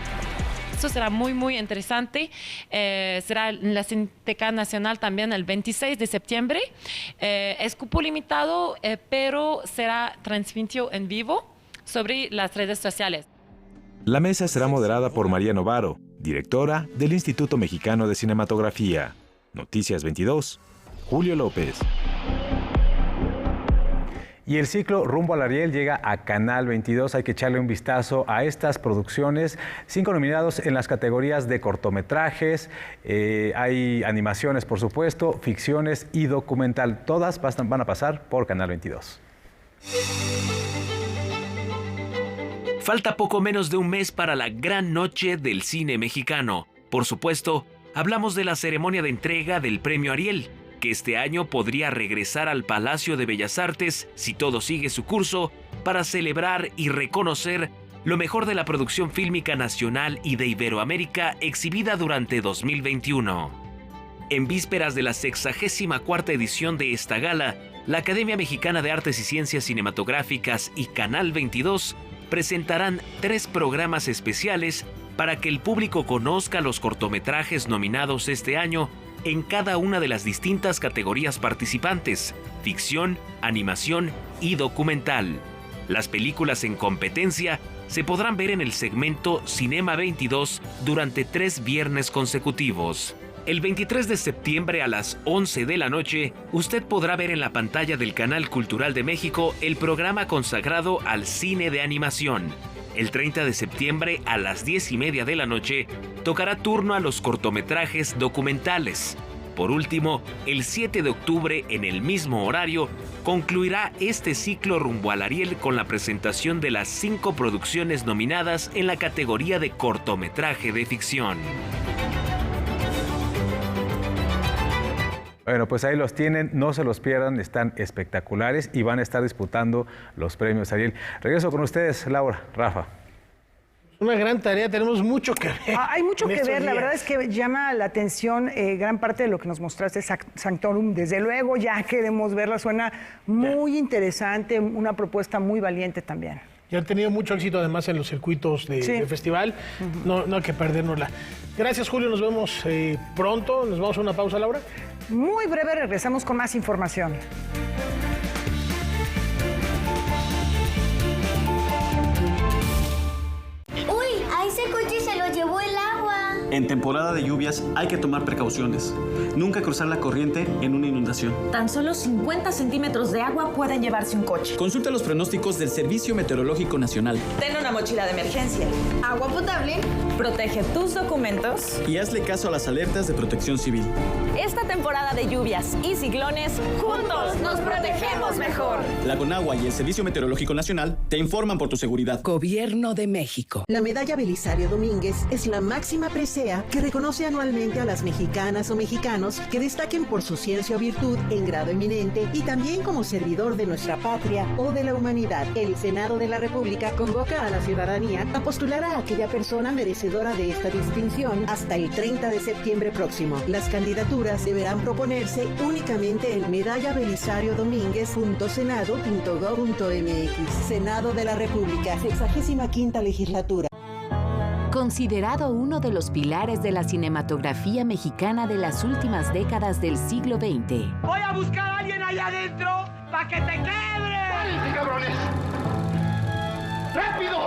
Eso será muy, muy interesante. Será en la Cineteca Nacional también el 26 de septiembre. Es cupo limitado, pero será transmitido en vivo sobre las redes sociales. La mesa será moderada por María Novaro, directora del Instituto Mexicano de Cinematografía. Noticias 22. Julio López. Y el ciclo Rumbo al Ariel llega a Canal 22. Hay que echarle un vistazo a estas producciones. 5 nominados en las categorías de cortometrajes. Hay animaciones, por supuesto, ficciones y documental. Todas van a pasar por Canal 22. Falta poco menos de un mes para la gran noche del cine mexicano. Por supuesto, hablamos de la ceremonia de entrega del Premio Ariel, que este año podría regresar al Palacio de Bellas Artes si todo sigue su curso, para celebrar y reconocer lo mejor de la producción fílmica nacional y de Iberoamérica exhibida durante 2021. En vísperas de la 64ª edición de esta gala, la Academia Mexicana de Artes y Ciencias Cinematográficas y Canal 22 presentarán 3 programas especiales para que el público conozca los cortometrajes nominados este año en cada una de las distintas categorías participantes: ficción, animación y documental. Las películas en competencia se podrán ver en el segmento Cinema 22 durante 3 viernes consecutivos. El 23 de septiembre a las 11 de la noche, usted podrá ver en la pantalla del Canal Cultural de México el programa consagrado al cine de animación. El 30 de septiembre a las 10:30 de la noche, tocará turno a los cortometrajes documentales. Por último, el 7 de octubre, en el mismo horario, concluirá este ciclo Rumbo al Ariel con la presentación de las 5 producciones nominadas en la categoría de cortometraje de ficción. Bueno, pues ahí los tienen, no se los pierdan, están espectaculares y van a estar disputando los premios Ariel. Regreso con ustedes, Laura, Rafa. Una gran tarea, tenemos mucho que ver. Hay mucho que ver, la verdad es que llama la atención gran parte de lo que nos mostraste, Sanctorum. Desde luego ya queremos verla, suena muy interesante, una propuesta muy valiente también. Y han tenido mucho éxito además en los circuitos de festival, no hay que perdernosla. Gracias, Julio, nos vemos pronto, nos vamos a una pausa, Laura. Muy breve, regresamos con más información. ¡Uy! A ese coche se lo llevó el agua. En temporada de lluvias hay que tomar precauciones. Nunca cruzar la corriente en una inundación. Tan solo 50 centímetros de agua pueden llevarse un coche. Consulta los pronósticos del Servicio Meteorológico Nacional. Ten una mochila de emergencia, agua potable, protege tus documentos y hazle caso a las alertas de Protección Civil. Esta temporada de lluvias y ciclones, juntos nos protegemos mejor. La Conagua y el Servicio Meteorológico Nacional te informan por tu seguridad. Gobierno de México. La medalla Belisario Domínguez es la máxima presea que reconoce anualmente a las mexicanas o mexicanos que destaquen por su ciencia o virtud en grado eminente y también como servidor de nuestra patria o de la humanidad. El Senado de la República convoca a la ciudadanía a postular a aquella persona merecedora de esta distinción hasta el 30 de septiembre próximo. Las candidaturas deberán proponerse únicamente en medallabelisario-domínguez.senado.gov.mx. Senado de la República, 65ª legislatura. Considerado uno de los pilares de la cinematografía mexicana de las últimas décadas del siglo XX. Voy a buscar a alguien allá adentro para que te quebre. ¡Váyanse, cabrones! ¡Rápido!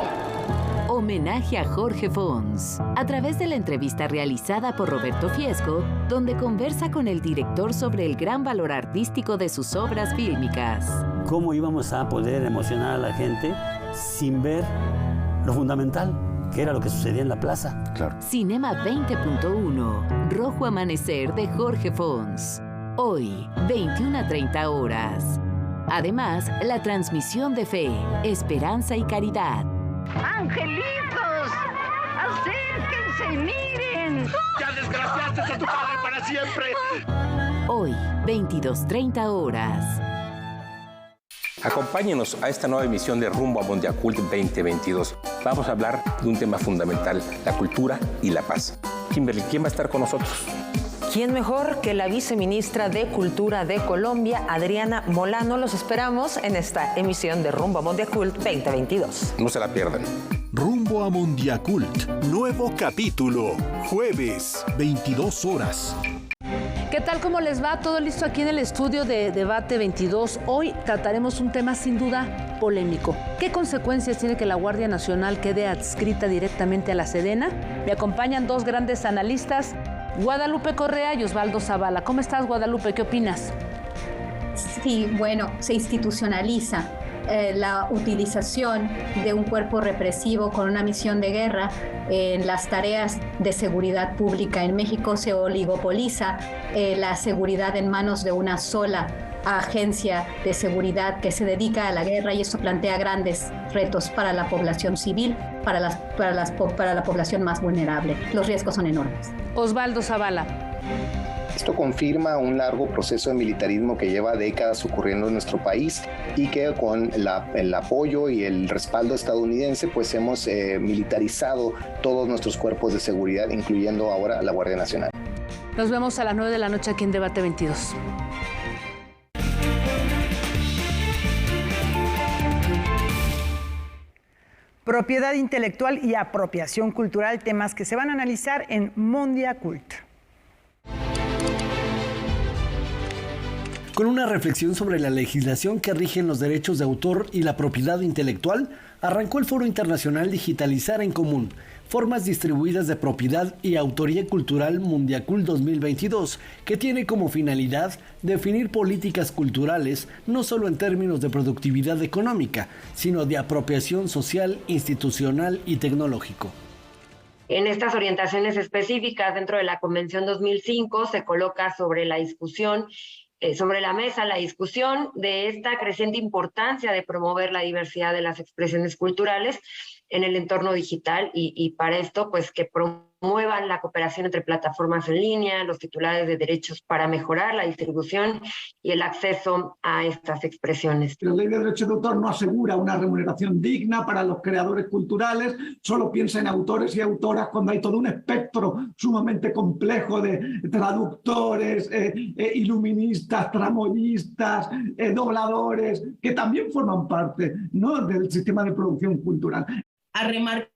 Homenaje a Jorge Fons, a través de la entrevista realizada por Roberto Fiesco, donde conversa con el director sobre el gran valor artístico de sus obras fílmicas. ¿Cómo íbamos a poder emocionar a la gente sin ver lo fundamental, que era lo que sucedía en la plaza? Claro. Cinema 20.1, Rojo Amanecer de Jorge Fons. Hoy, 21:30 horas. Además, la transmisión de fe, esperanza y caridad. ¡Angelitos! ¡Acérquense y miren! ¡Ya desgraciaste a tu padre para siempre! Hoy, 22:30 horas. Acompáñenos a esta nueva emisión de Rumbo a Mondiacult 2022. Vamos a hablar de un tema fundamental, la cultura y la paz. Kimberly, ¿quién va a estar con nosotros? ¿Quién mejor que la viceministra de Cultura de Colombia, Adriana Molano? Los esperamos en esta emisión de Rumbo a Mondiacult 2022. No se la pierdan. Rumbo a Mondiacult, nuevo capítulo, jueves, 22 horas. ¿Qué tal? ¿Cómo les va? Todo listo aquí en el estudio de Debate 22. Hoy trataremos un tema sin duda polémico. ¿Qué consecuencias tiene que la Guardia Nacional quede adscrita directamente a la Sedena? Me acompañan dos grandes analistas, Guadalupe Correa y Osvaldo Zavala. ¿Cómo estás, Guadalupe? ¿Qué opinas? Sí, bueno, se institucionaliza la utilización de un cuerpo represivo con una misión de guerra en las tareas de seguridad pública. En México se oligopoliza la seguridad en manos de una sola agencia de seguridad que se dedica a la guerra, y esto plantea grandes retos para la población civil, para la población más vulnerable. Los riesgos son enormes. Osvaldo Zavala. Esto confirma un largo proceso de militarismo que lleva décadas ocurriendo en nuestro país y que con el apoyo y el respaldo estadounidense pues hemos militarizado todos nuestros cuerpos de seguridad, incluyendo ahora la Guardia Nacional. Nos vemos a las 9 de la noche aquí en Debate 22. Propiedad intelectual y apropiación cultural, temas que se van a analizar en Mondiacult. Con una reflexión sobre la legislación que rige los derechos de autor y la propiedad intelectual, arrancó el Foro Internacional Digitalizar en Común, formas distribuidas de propiedad y autoría cultural Mondiacult 2022, que tiene como finalidad definir políticas culturales no solo en términos de productividad económica, sino de apropiación social, institucional y tecnológico. En estas orientaciones específicas dentro de la Convención 2005 se coloca sobre la discusión sobre la mesa la discusión de esta creciente importancia de promover la diversidad de las expresiones culturales en el entorno digital y para esto pues que promuevan la cooperación entre plataformas en línea, los titulares de derechos para mejorar la distribución y el acceso a estas expresiones. La ley de derechos de autor no asegura una remuneración digna para los creadores culturales, solo piensa en autores y autoras cuando hay todo un espectro sumamente complejo de traductores, iluministas, tramoyistas, dobladores, que también forman parte, ¿no?, del sistema de producción cultural. A remarcar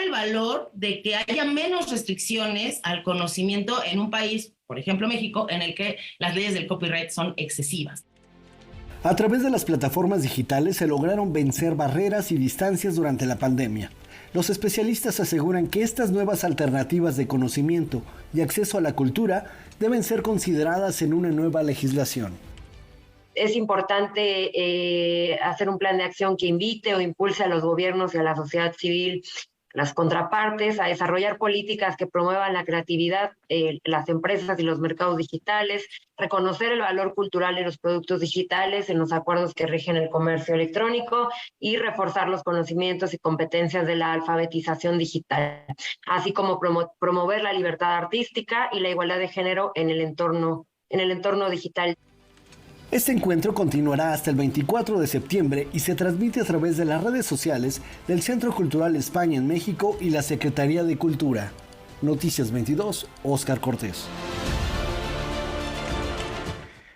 el valor de que haya menos restricciones al conocimiento en un país, por ejemplo México, en el que las leyes del copyright son excesivas. A través de las plataformas digitales se lograron vencer barreras y distancias durante la pandemia. Los especialistas aseguran que estas nuevas alternativas de conocimiento y acceso a la cultura deben ser consideradas en una nueva legislación. Es importante hacer un plan de acción que invite o impulse a los gobiernos y a la sociedad civil, las contrapartes, a desarrollar políticas que promuevan la creatividad, las empresas y los mercados digitales, reconocer el valor cultural de los productos digitales en los acuerdos que rigen el comercio electrónico y reforzar los conocimientos y competencias de la alfabetización digital, así como promover la libertad artística y la igualdad de género en el entorno digital. Este encuentro continuará hasta el 24 de septiembre y se transmite a través de las redes sociales del Centro Cultural España en México y la Secretaría de Cultura. Noticias 22, Óscar Cortés.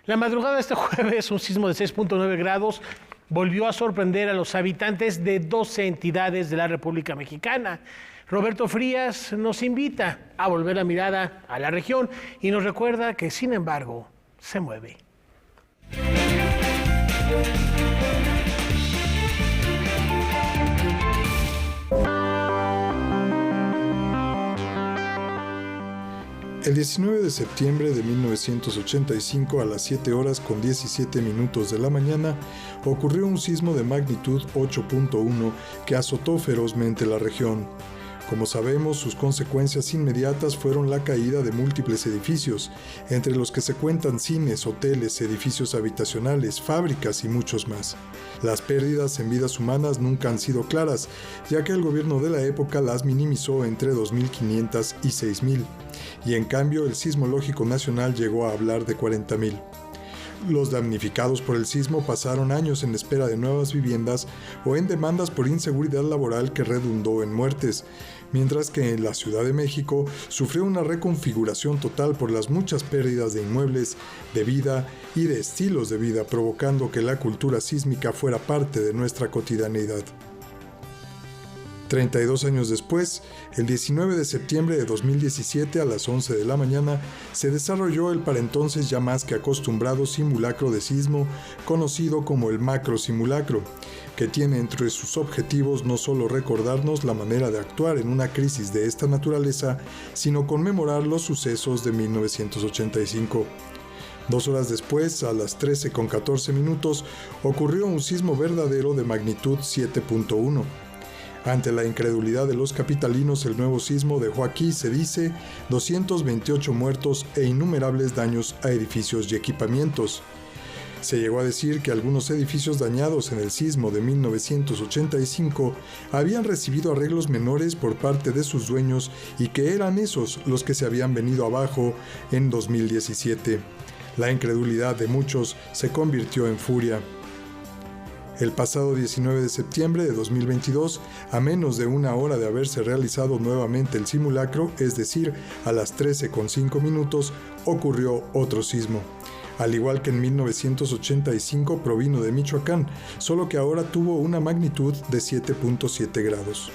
La madrugada de este jueves, un sismo de 6.9 grados volvió a sorprender a los habitantes de 12 entidades de la República Mexicana. Roberto Frías nos invita a volver la mirada a la región y nos recuerda que, sin embargo, se mueve. El 19 de septiembre de 1985 a las 7 horas con 17 minutos de la mañana ocurrió un sismo de magnitud 8.1 que azotó ferozmente la región. Como sabemos, sus consecuencias inmediatas fueron la caída de múltiples edificios, entre los que se cuentan cines, hoteles, edificios habitacionales, fábricas y muchos más. Las pérdidas en vidas humanas nunca han sido claras, ya que el gobierno de la época las minimizó entre 2.500 y 6.000, y en cambio el Sismológico Nacional llegó a hablar de 40.000. Los damnificados por el sismo pasaron años en espera de nuevas viviendas o en demandas por inseguridad laboral que redundó en muertes, mientras que en la Ciudad de México sufrió una reconfiguración total por las muchas pérdidas de inmuebles, de vida y de estilos de vida, provocando que la cultura sísmica fuera parte de nuestra cotidianeidad. 32 años después, el 19 de septiembre de 2017 a las 11 de la mañana, se desarrolló el para entonces ya más que acostumbrado simulacro de sismo, conocido como el macro simulacro, que tiene entre sus objetivos no solo recordarnos la manera de actuar en una crisis de esta naturaleza, sino conmemorar los sucesos de 1985. 2 horas después, a las 13:14 ocurrió un sismo verdadero de magnitud 7.1. Ante la incredulidad de los capitalinos, el nuevo sismo dejó aquí, se dice, 228 muertos e innumerables daños a edificios y equipamientos. Se llegó a decir que algunos edificios dañados en el sismo de 1985 habían recibido arreglos menores por parte de sus dueños y que eran esos los que se habían venido abajo en 2017. La incredulidad de muchos se convirtió en furia. El pasado 19 de septiembre de 2022, a menos de una hora de haberse realizado nuevamente el simulacro, es decir, a las 13:05, ocurrió otro sismo. Al igual que en 1985 provino de Michoacán, solo que ahora tuvo una magnitud de 7.7 grados.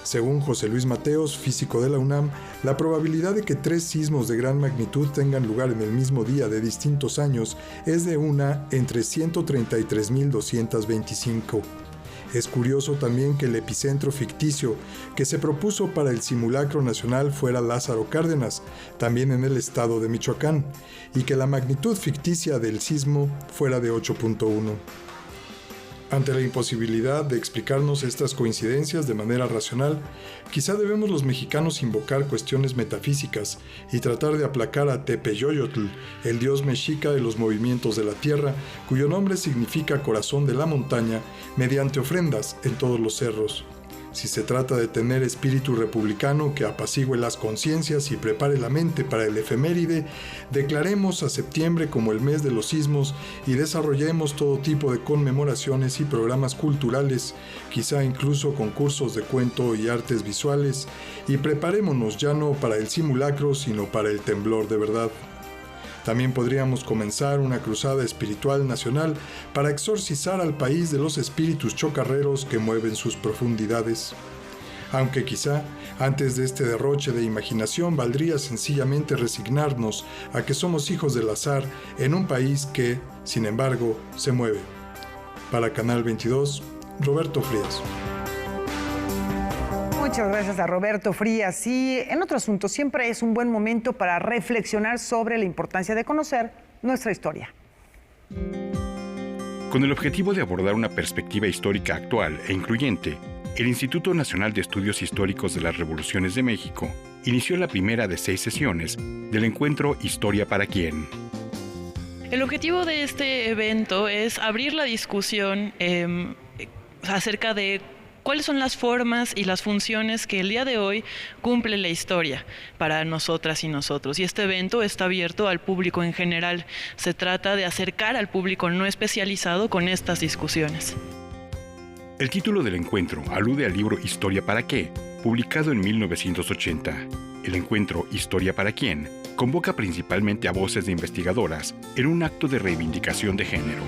Según José Luis Mateos, físico de la UNAM, la probabilidad de que 3 sismos de gran magnitud tengan lugar en el mismo día de distintos años es de 1 entre 133.225. Es curioso también que el epicentro ficticio que se propuso para el simulacro nacional fuera Lázaro Cárdenas, también en el estado de Michoacán, y que la magnitud ficticia del sismo fuera de 8.1. Ante la imposibilidad de explicarnos estas coincidencias de manera racional, quizá debemos los mexicanos invocar cuestiones metafísicas y tratar de aplacar a Tepeyoyotl, el dios mexica de los movimientos de la tierra, cuyo nombre significa corazón de la montaña, mediante ofrendas en todos los cerros. Si se trata de tener espíritu republicano que apacigüe las conciencias y prepare la mente para el efeméride, declaremos a septiembre como el mes de los sismos y desarrollemos todo tipo de conmemoraciones y programas culturales, quizá incluso concursos de cuento y artes visuales, y preparémonos ya no para el simulacro, sino para el temblor de verdad. También podríamos comenzar una cruzada espiritual nacional para exorcizar al país de los espíritus chocarreros que mueven sus profundidades. Aunque quizá, antes de este derroche de imaginación, valdría sencillamente resignarnos a que somos hijos del azar en un país que, sin embargo, se mueve. Para Canal 22, Roberto Frías. Muchas gracias a Roberto Frías. Y en otro asunto, siempre es un buen momento para reflexionar sobre la importancia de conocer nuestra historia. Con el objetivo de abordar una perspectiva histórica actual e incluyente, el Instituto Nacional de Estudios Históricos de las Revoluciones de México inició la primera de 6 sesiones del encuentro Historia para Quién. El objetivo de este evento es abrir la discusión acerca de cuáles son las formas y las funciones que el día de hoy cumple la historia para nosotras y nosotros. Y este evento está abierto al público en general. Se trata de acercar al público no especializado con estas discusiones. El título del encuentro alude al libro Historia para qué, publicado en 1980. El encuentro Historia para quién convoca principalmente a voces de investigadoras en un acto de reivindicación de género.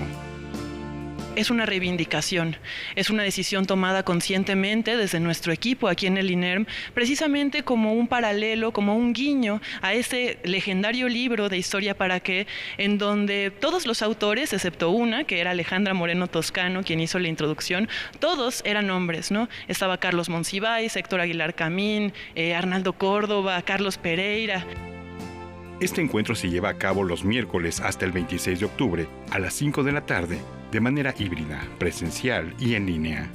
Es una reivindicación, es una decisión tomada conscientemente desde nuestro equipo aquí en el INERM, precisamente como un paralelo, como un guiño a ese legendario libro de Historia para qué, en donde todos los autores, excepto una, que era Alejandra Moreno Toscano, quien hizo la introducción, todos eran hombres, ¿no? Estaba Carlos Monsiváis, Héctor Aguilar Camín, Arnaldo Córdoba, Carlos Pereira. Este encuentro se lleva a cabo los miércoles hasta el 26 de octubre a las 5 de la tarde, de manera híbrida, presencial y en línea.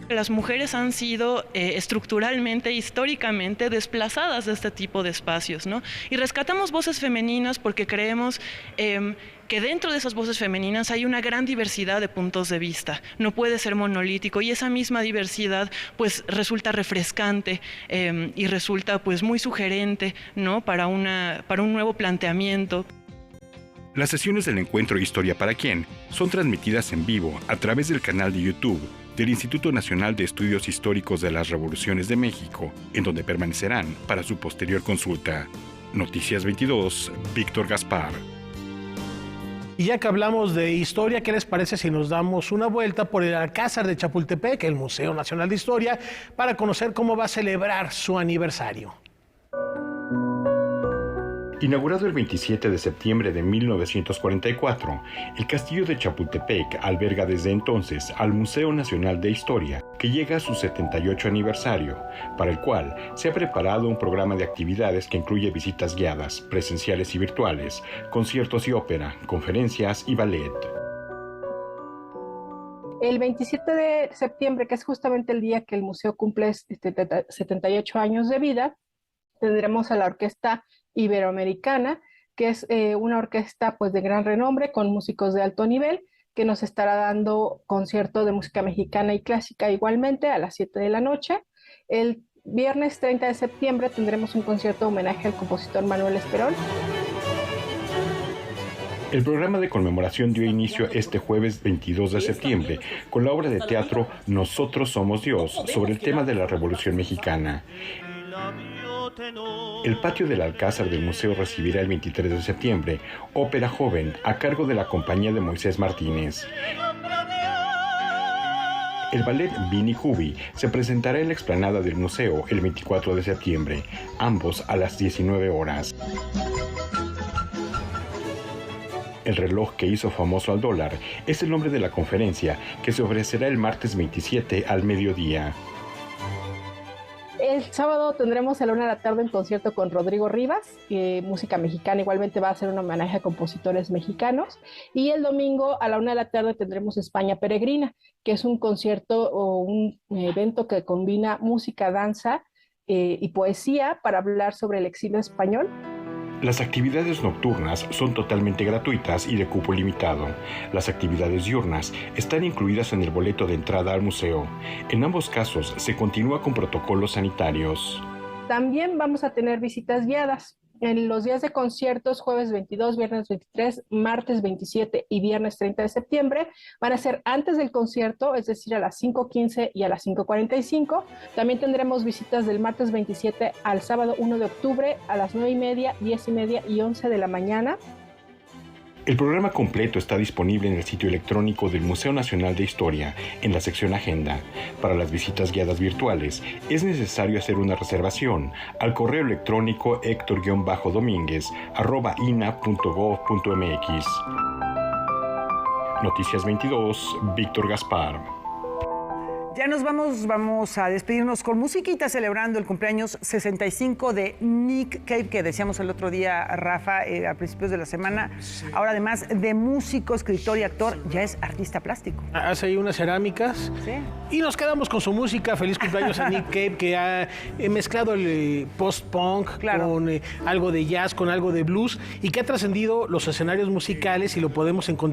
Las mujeres han sido estructuralmente, históricamente desplazadas de este tipo de espacios, ¿no? Y rescatamos voces femeninas porque creemos que dentro de esas voces femeninas hay una gran diversidad de puntos de vista. No puede ser monolítico y esa misma diversidad pues resulta refrescante y resulta pues muy sugerente, ¿no? para un nuevo planteamiento. Las sesiones del encuentro Historia para quién son transmitidas en vivo a través del canal de YouTube del Instituto Nacional de Estudios Históricos de las Revoluciones de México, en donde permanecerán para su posterior consulta. Noticias 22, Víctor Gaspar. Y ya que hablamos de historia, ¿qué les parece si nos damos una vuelta por el Alcázar de Chapultepec, el Museo Nacional de Historia, para conocer cómo va a celebrar su aniversario? Inaugurado el 27 de septiembre de 1944, el Castillo de Chapultepec alberga desde entonces al Museo Nacional de Historia, que llega a su 78 aniversario, para el cual se ha preparado un programa de actividades que incluye visitas guiadas, presenciales y virtuales, conciertos y ópera, conferencias y ballet. El 27 de septiembre, que es justamente el día que el museo cumple 78 años de vida, tendremos a la Orquesta Iberoamericana, que es una orquesta pues de gran renombre con músicos de alto nivel, que nos estará dando concierto de música mexicana y clásica igualmente a las 7 de la noche. El viernes 30 de septiembre tendremos un concierto de homenaje al compositor Manuel Esperón. El programa de conmemoración dio inicio este jueves 22 de septiembre con la obra de teatro Nosotros somos Dios sobre el tema de la Revolución Mexicana. El patio del Alcázar del museo recibirá el 23 de septiembre ópera joven a cargo de la compañía de Moisés Martínez. El ballet Vini Jubi se presentará en la explanada del museo el 24 de septiembre, ambos a las 19 horas. El reloj que hizo famoso al dólar es el nombre de la conferencia que se ofrecerá el martes 27 al mediodía. El sábado tendremos a la 1 de la tarde un concierto con Rodrigo Rivas, música mexicana, igualmente va a ser un homenaje a compositores mexicanos. Y el domingo a la 1 de la tarde tendremos España Peregrina, que es un concierto o un evento que combina música, danza y poesía para hablar sobre el exilio español. Las actividades nocturnas son totalmente gratuitas y de cupo limitado. Las actividades diurnas están incluidas en el boleto de entrada al museo. En ambos casos se continúa con protocolos sanitarios. También vamos a tener visitas guiadas. En los días de conciertos, jueves 22, viernes 23, martes 27 y viernes 30 de septiembre, van a ser antes del concierto, es decir, a las 5:15 y a las 5:45. También tendremos visitas del martes 27 al sábado 1 de octubre a las 9:30, 10:30 y 11 de la mañana. El programa completo está disponible en el sitio electrónico del Museo Nacional de Historia, en la sección Agenda. Para las visitas guiadas virtuales, es necesario hacer una reservación al correo electrónico hector-domínguez@ina.gov.mx. Noticias 22, Víctor Gaspar. Ya nos vamos a despedirnos con musiquita celebrando el cumpleaños 65 de Nick Cave, que decíamos el otro día, Rafa, a principios de la semana. Sí. Ahora, además de músico, escritor y actor, ya es artista plástico. Hace ahí unas cerámicas. Sí. Y nos quedamos con su música. Feliz cumpleaños a Nick Cave, que ha mezclado el post-punk con algo de jazz, con algo de blues, y que ha trascendido los escenarios musicales y lo podemos encontrar